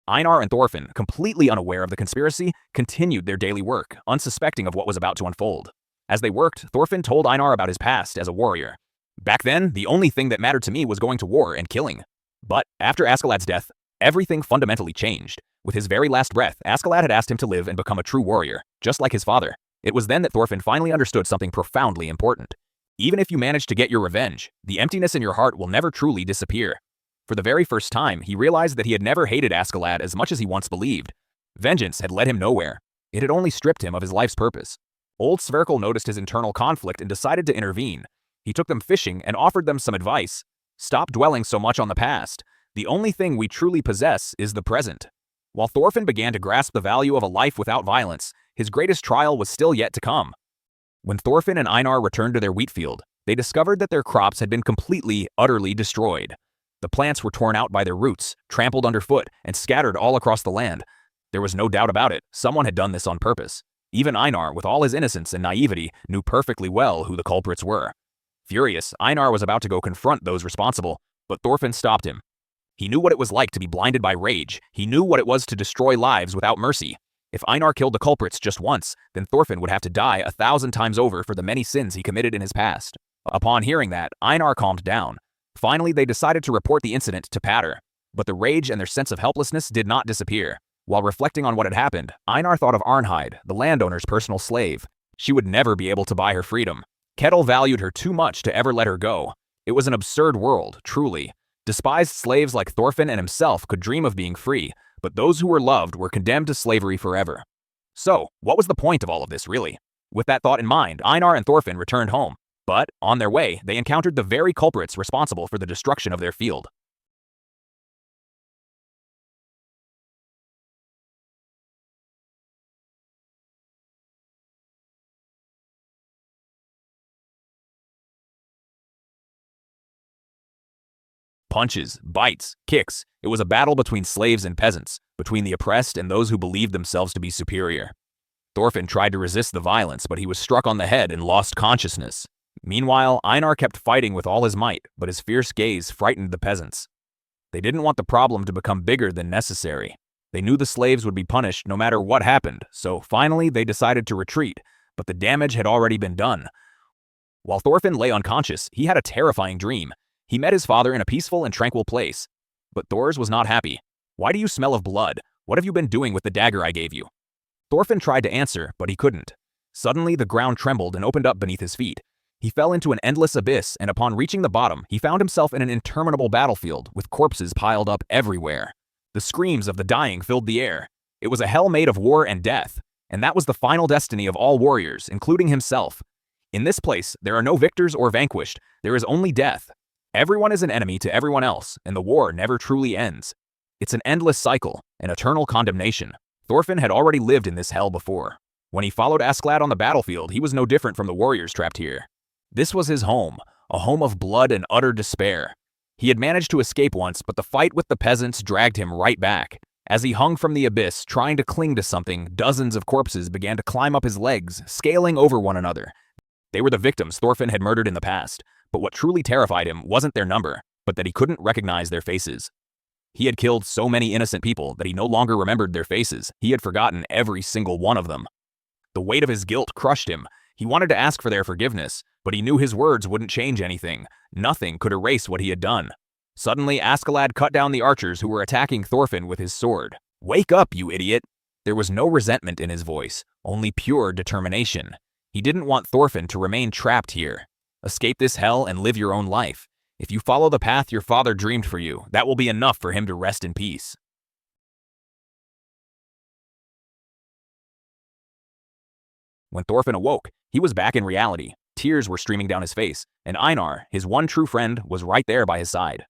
Einar and Thorfinn, completely unaware of the conspiracy, continued their daily work, unsuspecting of what was about to unfold. As they worked, Thorfinn told Einar about his past as a warrior. Back then, the only thing that mattered to me was going to war and killing. But after Askeladd's death, everything fundamentally changed. With his very last breath, Askeladd had asked him to live and become a true warrior, just like his father. It was then that Thorfinn finally understood something profoundly important. Even if you manage to get your revenge, the emptiness in your heart will never truly disappear. For the very first time, he realized that he had never hated Askeladd as much as he once believed. Vengeance had led him nowhere. It had only stripped him of his life's purpose. Old Sverkel noticed his internal conflict and decided to intervene. He took them fishing and offered them some advice. Stop dwelling so much on the past. The only thing we truly possess is the present. While Thorfinn began to grasp the value of a life without violence, his greatest trial was still yet to come. When Thorfinn and Einar returned to their wheat field, they discovered that their crops had been completely, utterly destroyed. The plants were torn out by their roots, trampled underfoot, and scattered all across the land. There was no doubt about it, someone had done this on purpose. Even Einar, with all his innocence and naivety, knew perfectly well who the culprits were. Furious, Einar was about to go confront those responsible, but Thorfinn stopped him. He knew what it was like to be blinded by rage. He knew what it was to destroy lives without mercy. If Einar killed the culprits just once, then Thorfinn would have to die 1,000 times over for the many sins he committed in his past. Upon hearing that, Einar calmed down. Finally, they decided to report the incident to Pater. But the rage and their sense of helplessness did not disappear. While reflecting on what had happened, Einar thought of Arnheid, the landowner's personal slave. She would never be able to buy her freedom. Kettle valued her too much to ever let her go. It was an absurd world, truly. Despised slaves like Thorfinn and himself could dream of being free, but those who were loved were condemned to slavery forever. So, what was the point of all of this, really? With that thought in mind, Einar and Thorfinn returned home. But, on their way, they encountered the very culprits responsible for the destruction of their field. Punches, bites, kicks. It was a battle between slaves and peasants, between the oppressed and those who believed themselves to be superior. Thorfinn tried to resist the violence, but he was struck on the head and lost consciousness. Meanwhile, Einar kept fighting with all his might, but his fierce gaze frightened the peasants. They didn't want the problem to become bigger than necessary. They knew the slaves would be punished no matter what happened, so finally they decided to retreat, but the damage had already been done. While Thorfinn lay unconscious, he had a terrifying dream. He met his father in a peaceful and tranquil place. But Thors was not happy. "Why do you smell of blood? What have you been doing with the dagger I gave you?" Thorfinn tried to answer, but he couldn't. Suddenly, the ground trembled and opened up beneath his feet. He fell into an endless abyss, and upon reaching the bottom, he found himself in an interminable battlefield with corpses piled up everywhere. The screams of the dying filled the air. It was a hell made of war and death, and that was the final destiny of all warriors, including himself. In this place, there are no victors or vanquished. There is only death. Everyone is an enemy to everyone else, and the war never truly ends. It's an endless cycle, an eternal condemnation. Thorfinn had already lived in this hell before. When he followed Askeladd on the battlefield, he was no different from the warriors trapped here. This was his home, a home of blood and utter despair. He had managed to escape once, but the fight with the peasants dragged him right back. As he hung from the abyss, trying to cling to something, dozens of corpses began to climb up his legs, scaling over one another. They were the victims Thorfinn had murdered in the past, but what truly terrified him wasn't their number, but that he couldn't recognize their faces. He had killed so many innocent people that he no longer remembered their faces. He had forgotten every single one of them. The weight of his guilt crushed him. He wanted to ask for their forgiveness, but he knew his words wouldn't change anything. Nothing could erase what he had done. Suddenly, Askeladd cut down the archers who were attacking Thorfinn with his sword. "Wake up, you idiot!" There was no resentment in his voice, only pure determination. He didn't want Thorfinn to remain trapped here. Escape this hell and live your own life. If you follow the path your father dreamed for you, that will be enough for him to rest in peace. When Thorfinn awoke, he was back in reality. Tears were streaming down his face, and Einar, his one true friend, was right there by his side.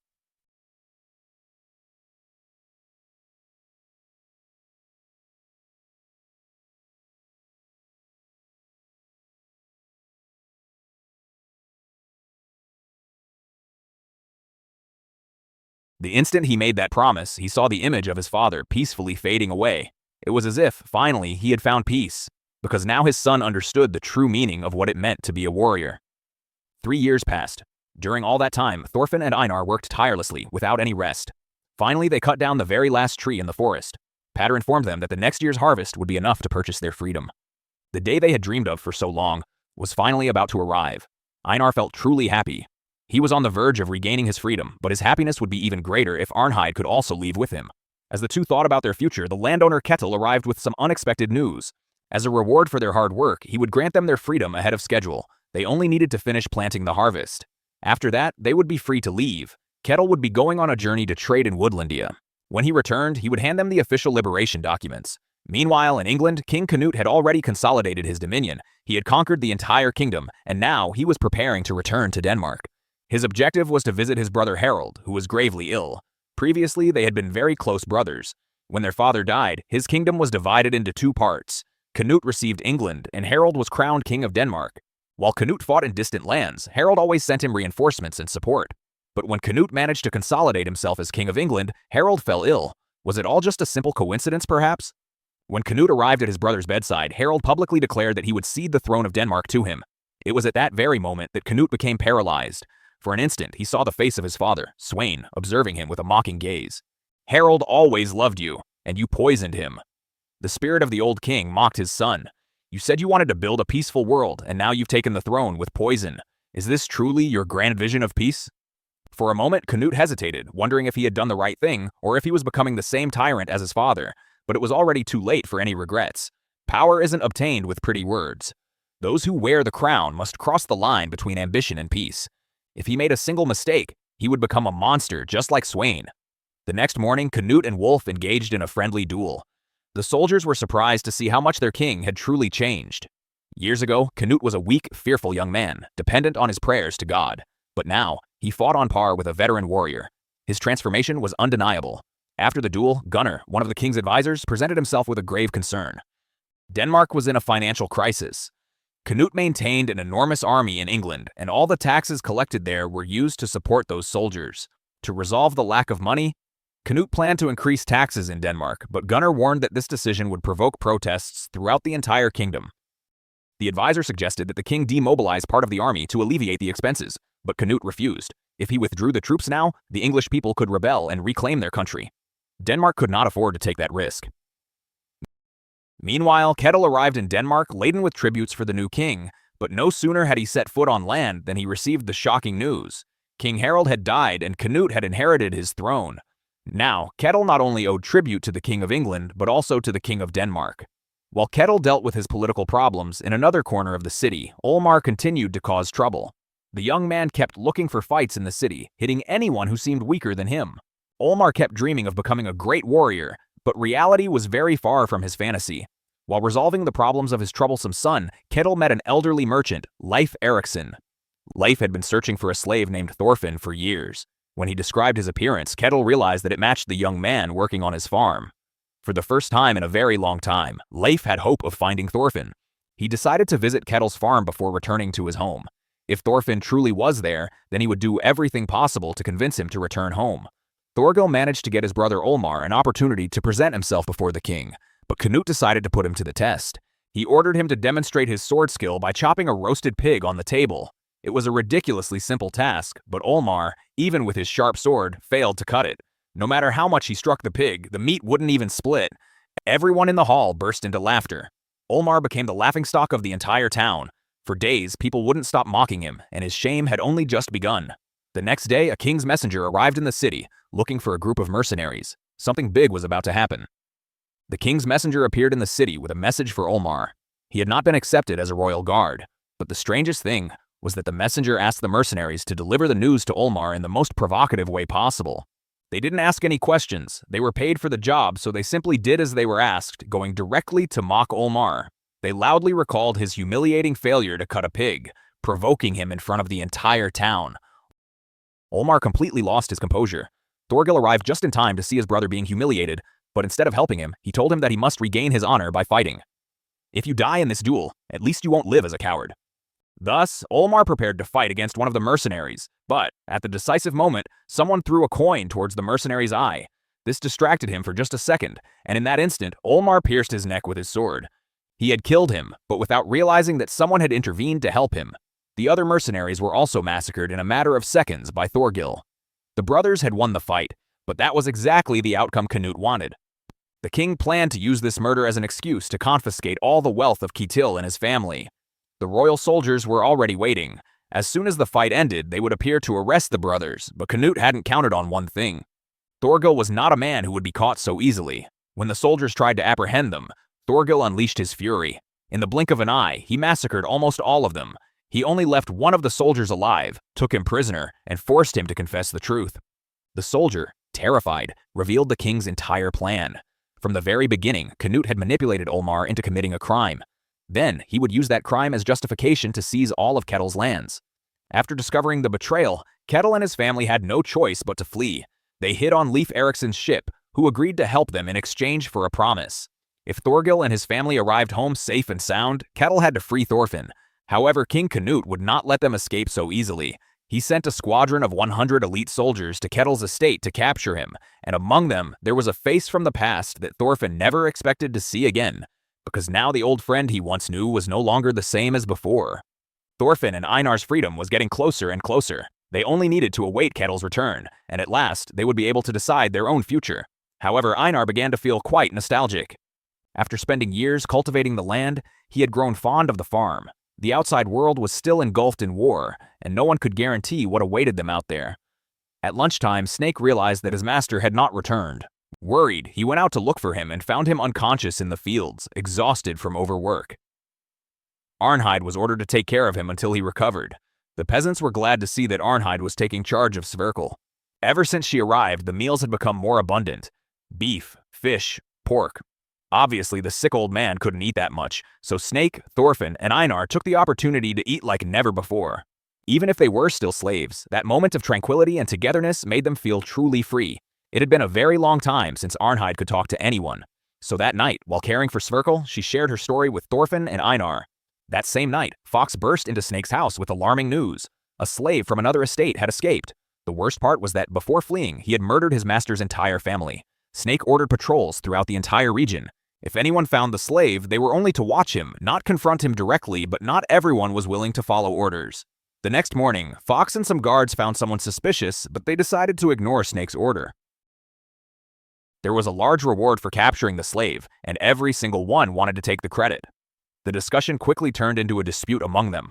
The instant he made that promise, he saw the image of his father peacefully fading away. It was as if, finally, he had found peace, because now his son understood the true meaning of what it meant to be a warrior. 3 years passed. During all that time, Thorfinn and Einar worked tirelessly, without any rest. Finally, they cut down the very last tree in the forest. Pater informed them that the next year's harvest would be enough to purchase their freedom. The day they had dreamed of for so long was finally about to arrive. Einar felt truly happy. He was on the verge of regaining his freedom, but his happiness would be even greater if Arnheid could also leave with him. As the two thought about their future, the landowner Ketil arrived with some unexpected news. As a reward for their hard work, he would grant them their freedom ahead of schedule. They only needed to finish planting the harvest. After that, they would be free to leave. Ketil would be going on a journey to trade in Woodlandia. When he returned, he would hand them the official liberation documents. Meanwhile, in England, King Canute had already consolidated his dominion. He had conquered the entire kingdom, and now he was preparing to return to Denmark. His objective was to visit his brother Harold, who was gravely ill. Previously, they had been very close brothers. When their father died, his kingdom was divided into two parts. Canute received England, and Harold was crowned king of Denmark. While Canute fought in distant lands, Harold always sent him reinforcements and support. But when Canute managed to consolidate himself as king of England, Harold fell ill. Was it all just a simple coincidence, perhaps? When Canute arrived at his brother's bedside, Harold publicly declared that he would cede the throne of Denmark to him. It was at that very moment that Canute became paralyzed. For an instant, he saw the face of his father, Sweyn, observing him with a mocking gaze. "Harold always loved you, and you poisoned him." The spirit of the old king mocked his son. "You said you wanted to build a peaceful world, and now you've taken the throne with poison. Is this truly your grand vision of peace?" For a moment, Canute hesitated, wondering if he had done the right thing, or if he was becoming the same tyrant as his father. But it was already too late for any regrets. Power isn't obtained with pretty words. Those who wear the crown must cross the line between ambition and peace. If he made a single mistake, he would become a monster just like Sweyn. The next morning, Canute and Wolf engaged in a friendly duel. The soldiers were surprised to see how much their king had truly changed. Years ago, Canute was a weak, fearful young man, dependent on his prayers to God. But now, he fought on par with a veteran warrior. His transformation was undeniable. After the duel, Gunnar, one of the king's advisors, presented himself with a grave concern. Denmark was in a financial crisis. Canute maintained an enormous army in England, and all the taxes collected there were used to support those soldiers. To resolve the lack of money, Canute planned to increase taxes in Denmark, but Gunnar warned that this decision would provoke protests throughout the entire kingdom. The advisor suggested that the king demobilize part of the army to alleviate the expenses, but Canute refused. If he withdrew the troops now, the English people could rebel and reclaim their country. Denmark could not afford to take that risk. Meanwhile, Ketil arrived in Denmark laden with tributes for the new king, but no sooner had he set foot on land than he received the shocking news. King Harold had died and Canute had inherited his throne. Now, Ketil not only owed tribute to the King of England, but also to the King of Denmark. While Ketil dealt with his political problems, in another corner of the city, Olmar continued to cause trouble. The young man kept looking for fights in the city, hitting anyone who seemed weaker than him. Olmar kept dreaming of becoming a great warrior, but reality was very far from his fantasy. While resolving the problems of his troublesome son, Ketil met an elderly merchant, Leif Erikson. Leif had been searching for a slave named Thorfinn for years. When he described his appearance, Ketil realized that it matched the young man working on his farm. For the first time in a very long time, Leif had hope of finding Thorfinn. He decided to visit Ketil's farm before returning to his home. If Thorfinn truly was there, then he would do everything possible to convince him to return home. Thorgil managed to get his brother Olmar an opportunity to present himself before the king, but Canute decided to put him to the test. He ordered him to demonstrate his sword skill by chopping a roasted pig on the table. It was a ridiculously simple task, but Olmar, even with his sharp sword, failed to cut it. No matter how much he struck the pig, the meat wouldn't even split. Everyone in the hall burst into laughter. Olmar became the laughingstock of the entire town. For days, people wouldn't stop mocking him, and his shame had only just begun. The next day, a king's messenger arrived in the city, looking for a group of mercenaries. Something big was about to happen. The king's messenger appeared in the city with a message for Olmar. He had not been accepted as a royal guard, but the strangest thing was that the messenger asked the mercenaries to deliver the news to Olmar in the most provocative way possible. They didn't ask any questions. They were paid for the job, so they simply did as they were asked, going directly to mock Olmar. They loudly recalled his humiliating failure to cut a pig, provoking him in front of the entire town. Olmar completely lost his composure. Thorgil arrived just in time to see his brother being humiliated, but instead of helping him, he told him that he must regain his honor by fighting. "If you die in this duel, at least you won't live as a coward." Thus, Olmar prepared to fight against one of the mercenaries, but at the decisive moment, someone threw a coin towards the mercenary's eye. This distracted him for just a second, and in that instant, Olmar pierced his neck with his sword. He had killed him, but without realizing that someone had intervened to help him. The other mercenaries were also massacred in a matter of seconds by Thorgil. The brothers had won the fight, But that was exactly the outcome Canute wanted. The king planned to use this murder as an excuse to confiscate all the wealth of Kitil and his family. The royal soldiers were already waiting. As soon as the fight ended, they would appear to arrest the brothers, but Canute hadn't counted on one thing. Thorgil was not a man who would be caught so easily. When the soldiers tried to apprehend them, Thorgil unleashed his fury. In the blink of an eye, he massacred almost all of them. He only left one of the soldiers alive, took him prisoner, and forced him to confess the truth. The soldier, terrified, revealed the king's entire plan. From the very beginning, Canute had manipulated Olmar into committing a crime. Then, he would use that crime as justification to seize all of Ketil's lands. After discovering the betrayal, Ketil and his family had no choice but to flee. They hid on Leif Erikson's ship, who agreed to help them in exchange for a promise. If Thorgil and his family arrived home safe and sound, Ketil had to free Thorfinn. However, King Canute would not let them escape so easily. He sent a squadron of 100 elite soldiers to Ketil's estate to capture him, and among them, there was a face from the past that Thorfinn never expected to see again, because now the old friend he once knew was no longer the same as before. Thorfinn and Einar's freedom was getting closer and closer. They only needed to await Ketil's return, and at last, they would be able to decide their own future. However, Einar began to feel quite nostalgic. After spending years cultivating the land, he had grown fond of the farm. The outside world was still engulfed in war, and no one could guarantee what awaited them out there. At lunchtime, Snake realized that his master had not returned. Worried, he went out to look for him and found him unconscious in the fields, exhausted from overwork. Arnheid was ordered to take care of him until he recovered. The peasants were glad to see that Arnheid was taking charge of Sverkel. Ever since she arrived, the meals had become more abundant. Beef, fish, pork. Obviously, the sick old man couldn't eat that much, so Snake, Thorfinn, and Einar took the opportunity to eat like never before. Even if they were still slaves, that moment of tranquility and togetherness made them feel truly free. It had been a very long time since Arnheid could talk to anyone. So that night, while caring for Sverkel, she shared her story with Thorfinn and Einar. That same night, Fox burst into Snake's house with alarming news. A slave from another estate had escaped. The worst part was that before fleeing, he had murdered his master's entire family. Snake ordered patrols throughout the entire region. If anyone found the slave, they were only to watch him, not confront him directly, but not everyone was willing to follow orders. The next morning, Fox and some guards found someone suspicious, but they decided to ignore Snake's order. There was a large reward for capturing the slave, and every single one wanted to take the credit. The discussion quickly turned into a dispute among them.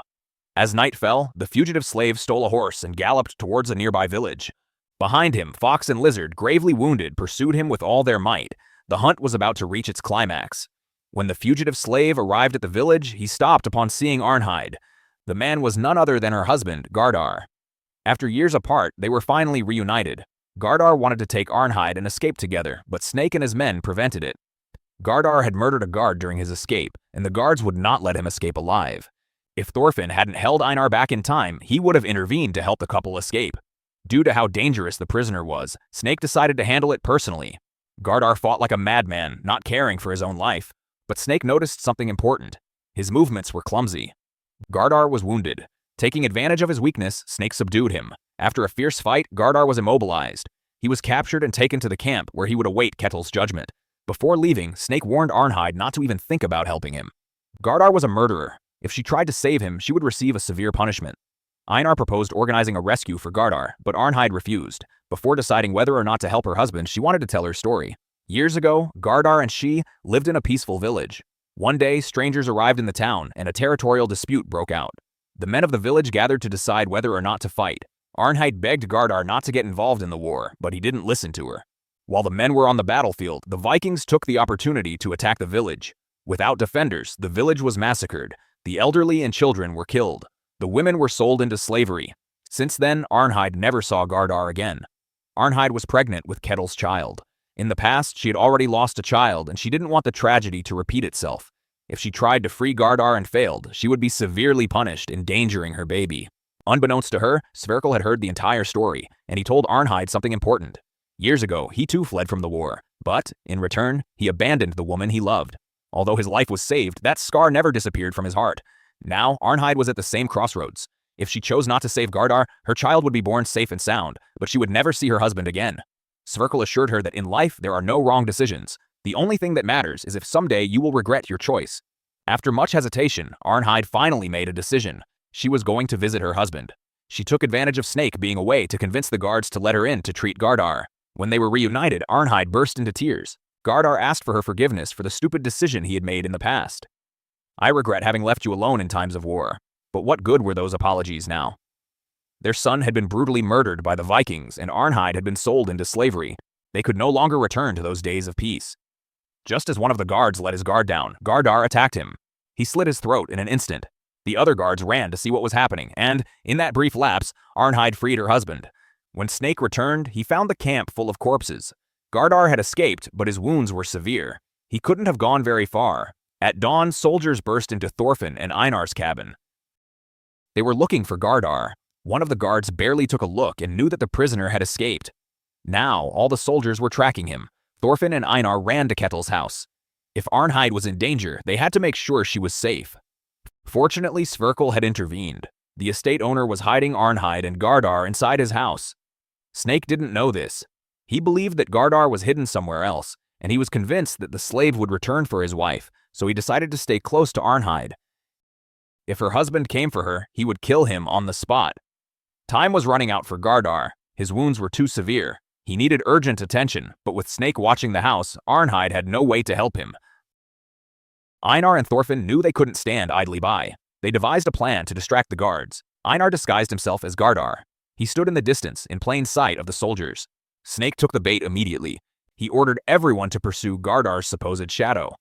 As night fell, the fugitive slave stole a horse and galloped towards a nearby village. Behind him, Fox and Lizard, gravely wounded, pursued him with all their might. The hunt was about to reach its climax. When the fugitive slave arrived at the village, he stopped upon seeing Arnheid. The man was none other than her husband, Gardar. After years apart, they were finally reunited. Gardar wanted to take Arnheid and escape together, but Snake and his men prevented it. Gardar had murdered a guard during his escape, and the guards would not let him escape alive. If Thorfinn hadn't held Einar back in time, he would have intervened to help the couple escape. Due to how dangerous the prisoner was, Snake decided to handle it personally. Gardar fought like a madman, not caring for his own life. But Snake noticed something important. His movements were clumsy. Gardar was wounded. Taking advantage of his weakness, Snake subdued him. After a fierce fight, Gardar was immobilized. He was captured and taken to the camp, where he would await Ketil's judgment. Before leaving, Snake warned Arnheid not to even think about helping him. Gardar was a murderer. If she tried to save him, she would receive a severe punishment. Einar proposed organizing a rescue for Gardar, but Arnheid refused. Before deciding whether or not to help her husband, she wanted to tell her story. Years ago, Gardar and she lived in a peaceful village. One day, strangers arrived in the town, and a territorial dispute broke out. The men of the village gathered to decide whether or not to fight. Arnheid begged Gardar not to get involved in the war, but he didn't listen to her. While the men were on the battlefield, the Vikings took the opportunity to attack the village. Without defenders, the village was massacred. The elderly and children were killed. The women were sold into slavery. Since then, Arnheid never saw Gardar again. Arnheid was pregnant with Ketil's child. In the past, she had already lost a child, and she didn't want the tragedy to repeat itself. If she tried to free Gardar and failed, she would be severely punished, endangering her baby. Unbeknownst to her, Sverkel had heard the entire story, and he told Arnheid something important. Years ago, he too fled from the war, but, in return, he abandoned the woman he loved. Although his life was saved, that scar never disappeared from his heart. Now, Arnheid was at the same crossroads. If she chose not to save Gardar, her child would be born safe and sound, but she would never see her husband again. Sverkel assured her that in life, there are no wrong decisions. The only thing that matters is if someday you will regret your choice. After much hesitation, Arnheid finally made a decision. She was going to visit her husband. She took advantage of Snake being away to convince the guards to let her in to treat Gardar. When they were reunited, Arnheid burst into tears. Gardar asked for her forgiveness for the stupid decision he had made in the past. I regret having left you alone in times of war, but what good were those apologies now? Their son had been brutally murdered by the Vikings, and Arnheid had been sold into slavery. They could no longer return to those days of peace. Just as one of the guards let his guard down, Gardar attacked him. He slit his throat in an instant. The other guards ran to see what was happening, and, in that brief lapse, Arnheid freed her husband. When Snake returned, he found the camp full of corpses. Gardar had escaped, but his wounds were severe. He couldn't have gone very far. At dawn, soldiers burst into Thorfinn and Einar's cabin. They were looking for Gardar. One of the guards barely took a look and knew that the prisoner had escaped. Now, all the soldiers were tracking him. Thorfinn and Einar ran to Ketil's house. If Arnheid was in danger, they had to make sure she was safe. Fortunately, Sverkel had intervened. The estate owner was hiding Arnheid and Gardar inside his house. Snake didn't know this. He believed that Gardar was hidden somewhere else, and he was convinced that the slave would return for his wife, so he decided to stay close to Arnheid. If her husband came for her, he would kill him on the spot. Time was running out for Gardar. His wounds were too severe. He needed urgent attention, but with Snake watching the house, Arnheid had no way to help him. Einar and Thorfinn knew they couldn't stand idly by. They devised a plan to distract the guards. Einar disguised himself as Gardar. He stood in the distance, in plain sight of the soldiers. Snake took the bait immediately. He ordered everyone to pursue Gardar's supposed shadow.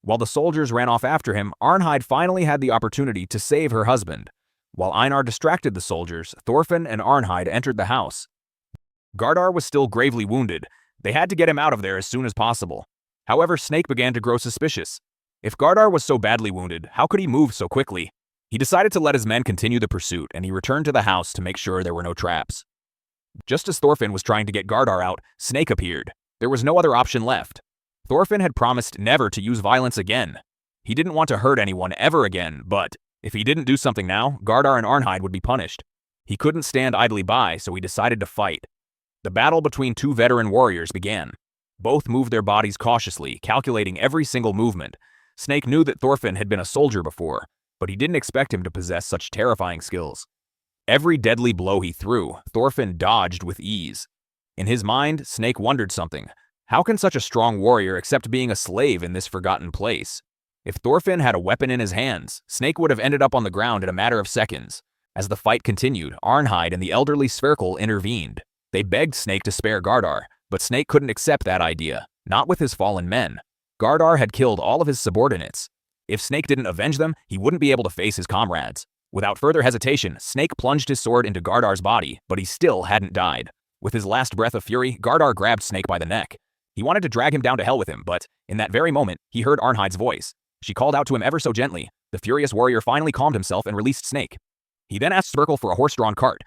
While the soldiers ran off after him, Arnheid finally had the opportunity to save her husband. While Einar distracted the soldiers, Thorfinn and Arnheid entered the house. Gardar was still gravely wounded. They had to get him out of there as soon as possible. However, Snake began to grow suspicious. If Gardar was so badly wounded, how could he move so quickly? He decided to let his men continue the pursuit, and he returned to the house to make sure there were no traps. Just as Thorfinn was trying to get Gardar out, Snake appeared. There was no other option left. Thorfinn had promised never to use violence again. He didn't want to hurt anyone ever again, but if he didn't do something now, Gardar and Arnheid would be punished. He couldn't stand idly by, so he decided to fight. The battle between two veteran warriors began. Both moved their bodies cautiously, calculating every single movement. Snake knew that Thorfinn had been a soldier before, but he didn't expect him to possess such terrifying skills. Every deadly blow he threw, Thorfinn dodged with ease. In his mind, Snake wondered something. How can such a strong warrior accept being a slave in this forgotten place? If Thorfinn had a weapon in his hands, Snake would have ended up on the ground in a matter of seconds. As the fight continued, Arnheid and the elderly Sverkel intervened. They begged Snake to spare Gardar, but Snake couldn't accept that idea, not with his fallen men. Gardar had killed all of his subordinates. If Snake didn't avenge them, he wouldn't be able to face his comrades. Without further hesitation, Snake plunged his sword into Gardar's body, but he still hadn't died. With his last breath of fury, Gardar grabbed Snake by the neck. He wanted to drag him down to hell with him, but in that very moment, he heard Arnheid's voice. She called out to him ever so gently. The furious warrior finally calmed himself and released Snake. He then asked Sverkel for a horse-drawn cart.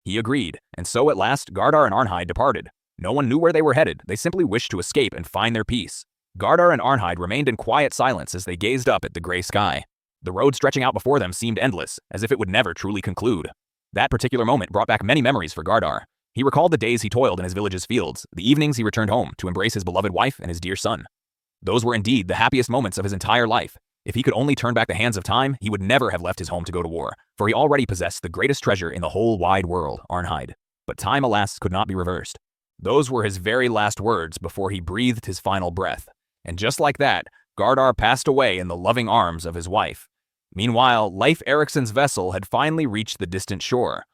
He agreed, and so at last, Gardar and Arnheid departed. No one knew where they were headed. They simply wished to escape and find their peace. Gardar and Arnheid remained in quiet silence as they gazed up at the gray sky. The road stretching out before them seemed endless, as if it would never truly conclude. That particular moment brought back many memories for Gardar. He recalled the days he toiled in his village's fields, the evenings he returned home to embrace his beloved wife and his dear son. Those were indeed the happiest moments of his entire life. If he could only turn back the hands of time, he would never have left his home to go to war, for he already possessed the greatest treasure in the whole wide world, Arnheid. But time, alas, could not be reversed. Those were his very last words before he breathed his final breath. And just like that, Gardar passed away in the loving arms of his wife. Meanwhile, Leif Erikson's vessel had finally reached the distant shore.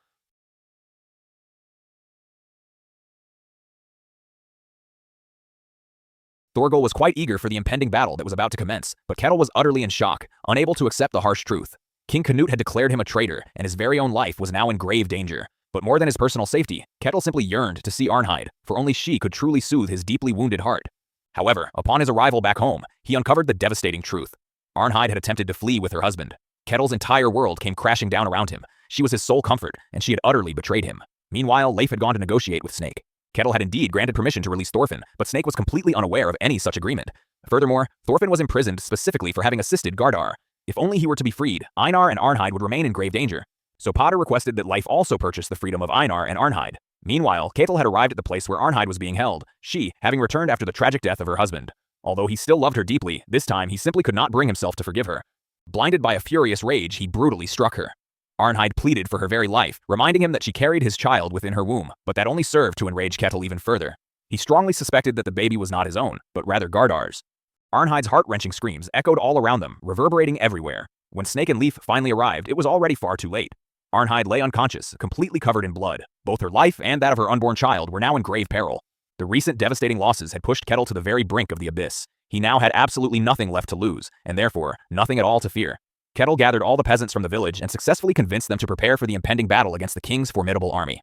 Thorgil was quite eager for the impending battle that was about to commence, but Ketil was utterly in shock, unable to accept the harsh truth. King Canute had declared him a traitor, and his very own life was now in grave danger. But more than his personal safety, Ketil simply yearned to see Arnheid, for only she could truly soothe his deeply wounded heart. However, upon his arrival back home, he uncovered the devastating truth. Arnheid had attempted to flee with her husband. Ketil's entire world came crashing down around him. She was his sole comfort, and she had utterly betrayed him. Meanwhile, Leif had gone to negotiate with Snake. Ketil had indeed granted permission to release Thorfinn, but Snake was completely unaware of any such agreement. Furthermore, Thorfinn was imprisoned specifically for having assisted Gardar. If only he were to be freed, Einar and Arnheid would remain in grave danger. So Potter requested that Leif also purchase the freedom of Einar and Arnheid. Meanwhile, Ketil had arrived at the place where Arnheid was being held, she having returned after the tragic death of her husband. Although he still loved her deeply, this time he simply could not bring himself to forgive her. Blinded by a furious rage, he brutally struck her. Arnheid pleaded for her very life, reminding him that she carried his child within her womb, but that only served to enrage Ketil even further. He strongly suspected that the baby was not his own, but rather Gardar's. Arnhide's heart-wrenching screams echoed all around them, reverberating everywhere. When Snake and Leaf finally arrived, it was already far too late. Arnhide lay unconscious, completely covered in blood. Both her life and that of her unborn child were now in grave peril. The recent devastating losses had pushed Kettle to the very brink of the abyss. He now had absolutely nothing left to lose, and therefore, nothing at all to fear. Kettle gathered all the peasants from the village and successfully convinced them to prepare for the impending battle against the king's formidable army.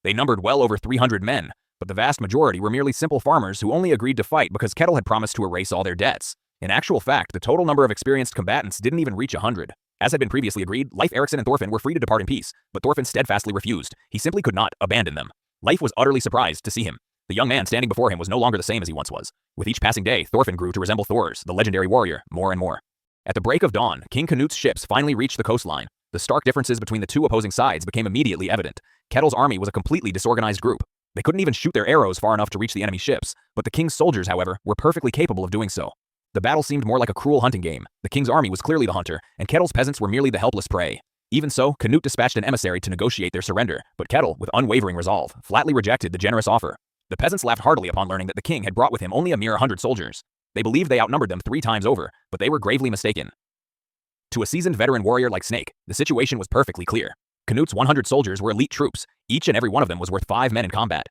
They numbered well over 300 men, but the vast majority were merely simple farmers who only agreed to fight because Kettle had promised to erase all their debts. In actual fact, the total number of experienced combatants didn't even reach 100. As had been previously agreed, Leif Erikson and Thorfinn were free to depart in peace, but Thorfinn steadfastly refused. He simply could not abandon them. Leif was utterly surprised to see him. The young man standing before him was no longer the same as he once was. With each passing day, Thorfinn grew to resemble Thor's, the legendary warrior, more and more. At the break of dawn, King Canute's ships finally reached the coastline. The stark differences between the two opposing sides became immediately evident. Kettle's army was a completely disorganized group. They couldn't even shoot their arrows far enough to reach the enemy ships, but the king's soldiers, however, were perfectly capable of doing so. The battle seemed more like a cruel hunting game. The king's army was clearly the hunter, and Kettle's peasants were merely the helpless prey. Even so, Canute dispatched an emissary to negotiate their surrender, but Kettle, with unwavering resolve, flatly rejected the generous offer. The peasants laughed heartily upon learning that the king had brought with him only a mere 100 soldiers. They believed they outnumbered them 3 times over, but they were gravely mistaken. To a seasoned veteran warrior like Snake, the situation was perfectly clear. Canute's 100 soldiers were elite troops. Each and every one of them was worth 5 men in combat.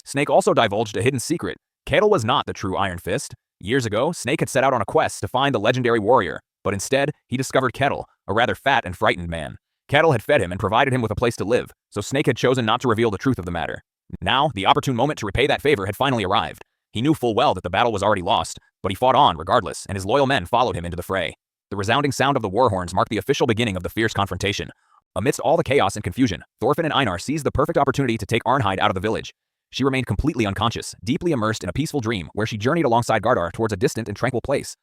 Snake also divulged a hidden secret. Kettle was not the true Iron Fist. Years ago, Snake had set out on a quest to find the legendary warrior, but instead, he discovered Kettle, a rather fat and frightened man. Kettle had fed him and provided him with a place to live, so Snake had chosen not to reveal the truth of the matter. Now, the opportune moment to repay that favor had finally arrived. He knew full well that the battle was already lost, but he fought on regardless, and his loyal men followed him into the fray. The resounding sound of the war horns marked the official beginning of the fierce confrontation. Amidst all the chaos and confusion, Thorfinn and Einar seized the perfect opportunity to take Arnhide out of the village. She remained completely unconscious, deeply immersed in a peaceful dream where she journeyed alongside Gardar towards a distant and tranquil place.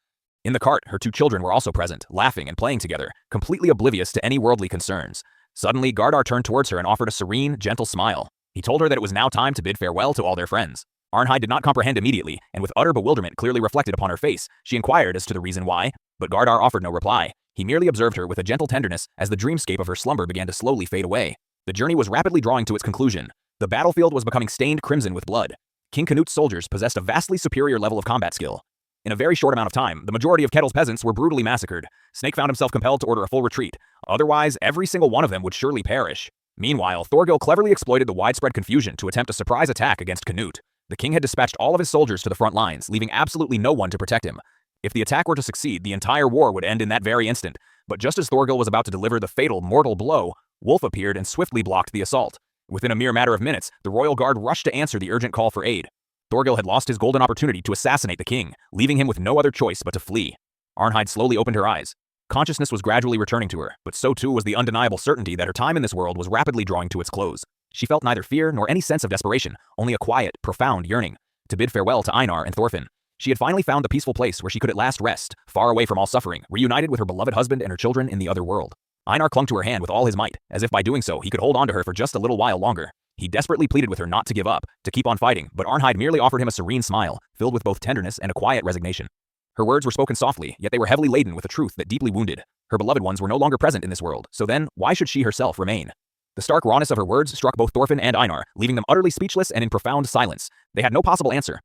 In the cart, her 2 children were also present, laughing and playing together, completely oblivious to any worldly concerns. Suddenly, Gardar turned towards her and offered a serene, gentle smile. He told her that it was now time to bid farewell to all their friends. Arnhide did not comprehend immediately, and with utter bewilderment clearly reflected upon her face, she inquired as to the reason why, but Gardar offered no reply. He merely observed her with a gentle tenderness as the dreamscape of her slumber began to slowly fade away. The journey was rapidly drawing to its conclusion. The battlefield was becoming stained crimson with blood. King Canute's soldiers possessed a vastly superior level of combat skill. In a very short amount of time, the majority of Kettle's peasants were brutally massacred. Snake found himself compelled to order a full retreat. Otherwise, every single one of them would surely perish. Meanwhile, Thorgil cleverly exploited the widespread confusion to attempt a surprise attack against Canute. The king had dispatched all of his soldiers to the front lines, leaving absolutely no one to protect him. If the attack were to succeed, the entire war would end in that very instant. But just as Thorgil was about to deliver the fatal mortal blow, Wolf appeared and swiftly blocked the assault. Within a mere matter of minutes, the royal guard rushed to answer the urgent call for aid. Thorgil had lost his golden opportunity to assassinate the king, leaving him with no other choice but to flee. Arnhide slowly opened her eyes. Consciousness was gradually returning to her, but so too was the undeniable certainty that her time in this world was rapidly drawing to its close. She felt neither fear nor any sense of desperation, only a quiet, profound yearning to bid farewell to Einar and Thorfinn. She had finally found the peaceful place where she could at last rest, far away from all suffering, reunited with her beloved husband and her children in the other world. Einar clung to her hand with all his might, as if by doing so he could hold on to her for just a little while longer. He desperately pleaded with her not to give up, to keep on fighting, but Arnhide merely offered him a serene smile, filled with both tenderness and a quiet resignation. Her words were spoken softly, yet they were heavily laden with a truth that deeply wounded. Her beloved ones were no longer present in this world, so then, why should she herself remain? The stark rawness of her words struck both Thorfinn and Einar, leaving them utterly speechless and in profound silence. They had no possible answer.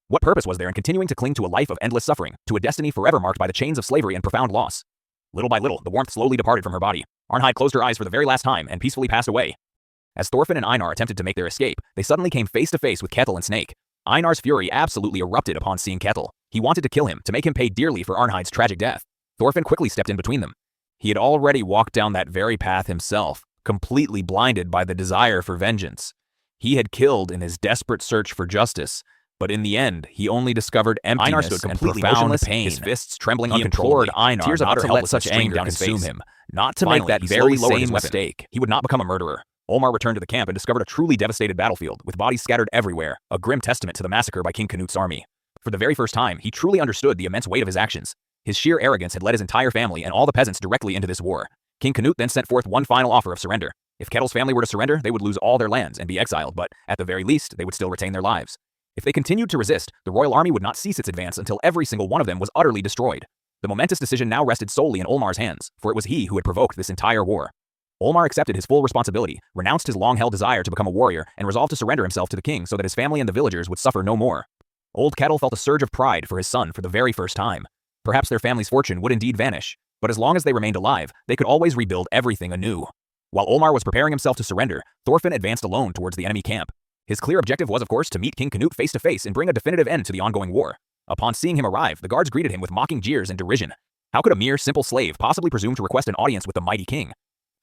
What purpose was there in continuing to cling to a life of endless suffering, to a destiny forever marked by the chains of slavery and profound loss? Little by little, the warmth slowly departed from her body. Arnhide closed her eyes for the very last time and peacefully passed away. As Thorfinn and Einar attempted to make their escape, they suddenly came face to face with Kettle and Snake. Einar's fury absolutely erupted upon seeing Kettle. He wanted to kill him, to make him pay dearly for Arnhide's tragic death. Thorfinn quickly stepped in between them. He had already walked down that very path himself, completely blinded by the desire for vengeance. He had killed in his desperate search for justice, but in the end, he only discovered emptiness. Einar stood completely and profound motionless, pain. his fists trembling He uncontrollably. implored Einar Tears of not utter to let helplessness such streamed anger down his consume face. him, Not to Finally, make that he very slowly lowered same his weapon. mistake. He would not become a murderer. Olmar returned to the camp and discovered a truly devastated battlefield, with bodies scattered everywhere, a grim testament to the massacre by King Canute's army. For the very first time, he truly understood the immense weight of his actions. His sheer arrogance had led his entire family and all the peasants directly into this war. King Canute then sent forth one final offer of surrender. If Kettle's family were to surrender, they would lose all their lands and be exiled, but at the very least, they would still retain their lives. If they continued to resist, the royal army would not cease its advance until every single one of them was utterly destroyed. The momentous decision now rested solely in Olmar's hands, for it was he who had provoked this entire war. Olmar accepted his full responsibility, renounced his long-held desire to become a warrior, and resolved to surrender himself to the king so that his family and the villagers would suffer no more. Old Kettle felt a surge of pride for his son for the very first time. Perhaps their family's fortune would indeed vanish, but as long as they remained alive, they could always rebuild everything anew. While Olmar was preparing himself to surrender, Thorfinn advanced alone towards the enemy camp. His clear objective was, of course, to meet King Canute face to face and bring a definitive end to the ongoing war. Upon seeing him arrive, the guards greeted him with mocking jeers and derision. How could a mere simple slave possibly presume to request an audience with the mighty king?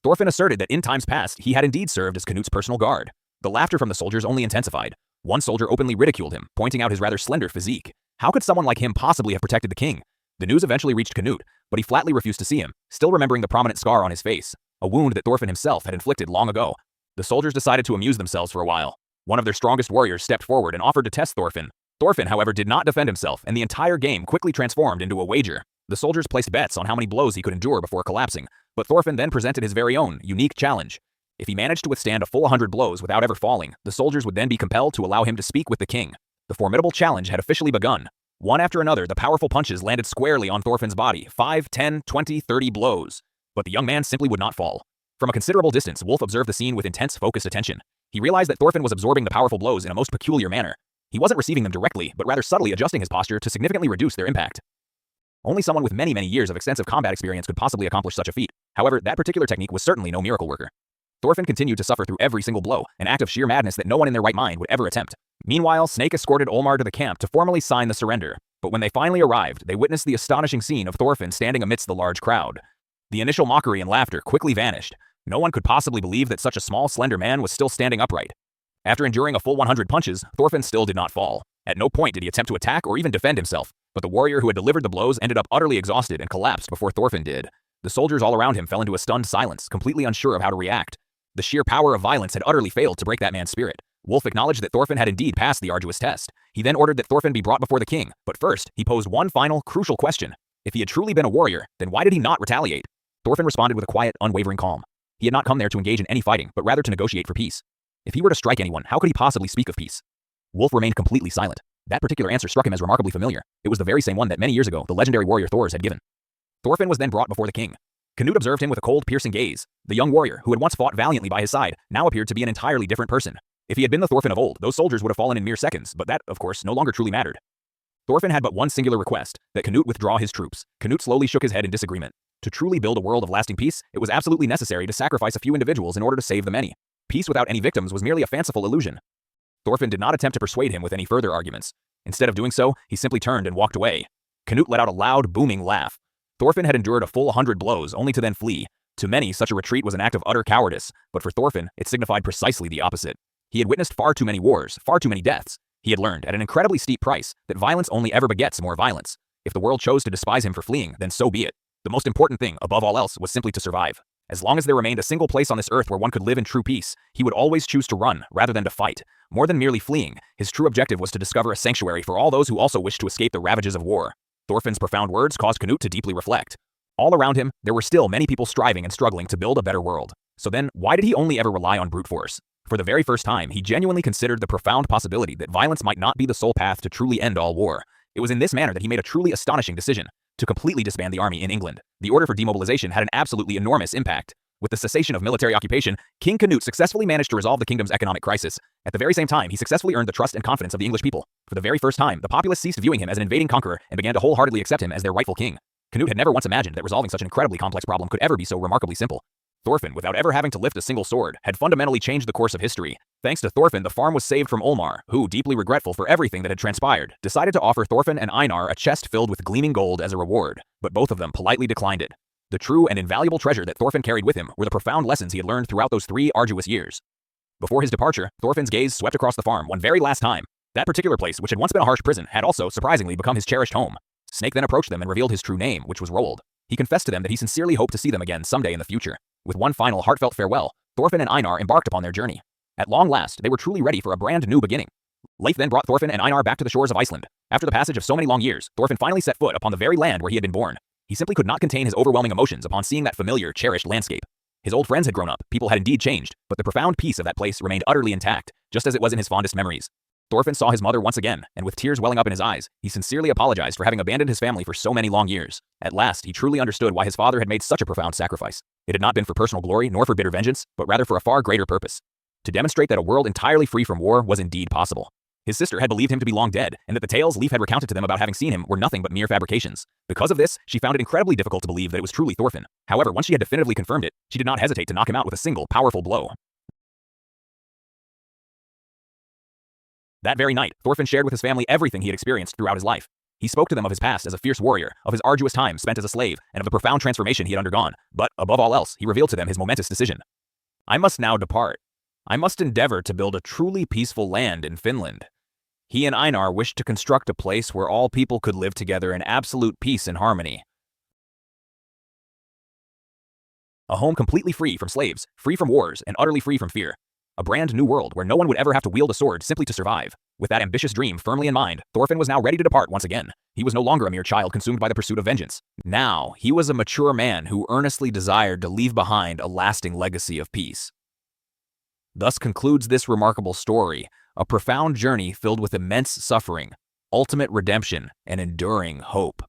Thorfinn asserted that in times past, he had indeed served as Canute's personal guard. The laughter from the soldiers only intensified. One soldier openly ridiculed him, pointing out his rather slender physique. How could someone like him possibly have protected the king? The news eventually reached Canute, but he flatly refused to see him, still remembering the prominent scar on his face, a wound that Thorfinn himself had inflicted long ago. The soldiers decided to amuse themselves for a while. One of their strongest warriors stepped forward and offered to test Thorfinn. Thorfinn, however, did not defend himself, and the entire game quickly transformed into a wager. The soldiers placed bets on how many blows he could endure before collapsing, but Thorfinn then presented his very own, unique challenge. If he managed to withstand a full 100 blows without ever falling, the soldiers would then be compelled to allow him to speak with the king. The formidable challenge had officially begun. One after another, the powerful punches landed squarely on Thorfinn's body, 5, 10, 20, 30 blows. But the young man simply would not fall. From a considerable distance, Wolf observed the scene with intense, focused attention. He realized that Thorfinn was absorbing the powerful blows in a most peculiar manner. He wasn't receiving them directly, but rather subtly adjusting his posture to significantly reduce their impact. Only someone with many years of extensive combat experience could possibly accomplish such a feat. However, that particular technique was certainly no miracle worker. Thorfinn continued to suffer through every single blow, an act of sheer madness that no one in their right mind would ever attempt. Meanwhile, Snake escorted Olmar to the camp to formally sign the surrender. But when they finally arrived, they witnessed the astonishing scene of Thorfinn standing amidst the large crowd. The initial mockery and laughter quickly vanished. No one could possibly believe that such a small, slender man was still standing upright. After enduring a full 100 punches, Thorfinn still did not fall. At no point did he attempt to attack or even defend himself, but the warrior who had delivered the blows ended up utterly exhausted and collapsed before Thorfinn did. The soldiers all around him fell into a stunned silence, completely unsure of how to react. The sheer power of violence had utterly failed to break that man's spirit. Wolf acknowledged that Thorfinn had indeed passed the arduous test. He then ordered that Thorfinn be brought before the king, but first, he posed one final, crucial question. If he had truly been a warrior, then why did he not retaliate? Thorfinn responded with a quiet, unwavering calm. He had not come there to engage in any fighting, but rather to negotiate for peace. If he were to strike anyone, how could he possibly speak of peace? Wolf remained completely silent. That particular answer struck him as remarkably familiar. It was the very same one that many years ago the legendary warrior Thors had given. Thorfinn was then brought before the king. Canute observed him with a cold, piercing gaze. The young warrior, who had once fought valiantly by his side, now appeared to be an entirely different person. If he had been the Thorfinn of old, those soldiers would have fallen in mere seconds, but that, of course, no longer truly mattered. Thorfinn had but one singular request, that Canute withdraw his troops. Canute slowly shook his head in disagreement. To truly build a world of lasting peace, it was absolutely necessary to sacrifice a few individuals in order to save the many. Peace without any victims was merely a fanciful illusion. Thorfinn did not attempt to persuade him with any further arguments. Instead of doing so, he simply turned and walked away. Canute let out a loud, booming laugh. Thorfinn had endured a full 100 blows, only to then flee. To many, such a retreat was an act of utter cowardice, but for Thorfinn, it signified precisely the opposite. He had witnessed far too many wars, far too many deaths. He had learned, at an incredibly steep price, that violence only ever begets more violence. If the world chose to despise him for fleeing, then so be it. The most important thing, above all else, was simply to survive. As long as there remained a single place on this earth where one could live in true peace, he would always choose to run, rather than to fight. More than merely fleeing, his true objective was to discover a sanctuary for all those who also wished to escape the ravages of war. Thorfinn's profound words caused Canute to deeply reflect. All around him, there were still many people striving and struggling to build a better world. So then, why did he only ever rely on brute force? For the very first time, he genuinely considered the profound possibility that violence might not be the sole path to truly end all war. It was in this manner that he made a truly astonishing decision, to completely disband the army in England. The order for demobilization had an absolutely enormous impact. With the cessation of military occupation, King Canute successfully managed to resolve the kingdom's economic crisis. At the very same time, he successfully earned the trust and confidence of the English people. For the very first time, the populace ceased viewing him as an invading conqueror and began to wholeheartedly accept him as their rightful king. Canute had never once imagined that resolving such an incredibly complex problem could ever be so remarkably simple. Thorfinn, without ever having to lift a single sword, had fundamentally changed the course of history. Thanks to Thorfinn, the farm was saved from Olmar, who, deeply regretful for everything that had transpired, decided to offer Thorfinn and Einar a chest filled with gleaming gold as a reward, but both of them politely declined it. The true and invaluable treasure that Thorfinn carried with him were the profound lessons he had learned throughout those 3 arduous years. Before his departure, Thorfinn's gaze swept across the farm one very last time. That particular place, which had once been a harsh prison, had also, surprisingly, become his cherished home. Snake then approached them and revealed his true name, which was Roald. He confessed to them that he sincerely hoped to see them again someday in the future. With one final heartfelt farewell, Thorfinn and Einar embarked upon their journey. At long last, they were truly ready for a brand new beginning. Leif then brought Thorfinn and Einar back to the shores of Iceland. After the passage of so many long years, Thorfinn finally set foot upon the very land where he had been born. He simply could not contain his overwhelming emotions upon seeing that familiar, cherished landscape. His old friends had grown up, people had indeed changed, but the profound peace of that place remained utterly intact, just as it was in his fondest memories. Thorfinn saw his mother once again, and with tears welling up in his eyes, he sincerely apologized for having abandoned his family for so many long years. At last, he truly understood why his father had made such a profound sacrifice. It had not been for personal glory nor for bitter vengeance, but rather for a far greater purpose: to demonstrate that a world entirely free from war was indeed possible. His sister had believed him to be long dead, and that the tales Leif had recounted to them about having seen him were nothing but mere fabrications. Because of this, she found it incredibly difficult to believe that it was truly Thorfinn. However, once she had definitively confirmed it, she did not hesitate to knock him out with a single, powerful blow. That very night, Thorfinn shared with his family everything he had experienced throughout his life. He spoke to them of his past as a fierce warrior, of his arduous time spent as a slave, and of the profound transformation he had undergone. But, above all else, he revealed to them his momentous decision. "I must now depart. I must endeavor to build a truly peaceful land in Finland." He and Einar wished to construct a place where all people could live together in absolute peace and harmony. A home completely free from slaves, free from wars, and utterly free from fear. A brand new world where no one would ever have to wield a sword simply to survive. With that ambitious dream firmly in mind, Thorfinn was now ready to depart once again. He was no longer a mere child consumed by the pursuit of vengeance. Now, he was a mature man who earnestly desired to leave behind a lasting legacy of peace. Thus concludes this remarkable story, a profound journey filled with immense suffering, ultimate redemption, and enduring hope.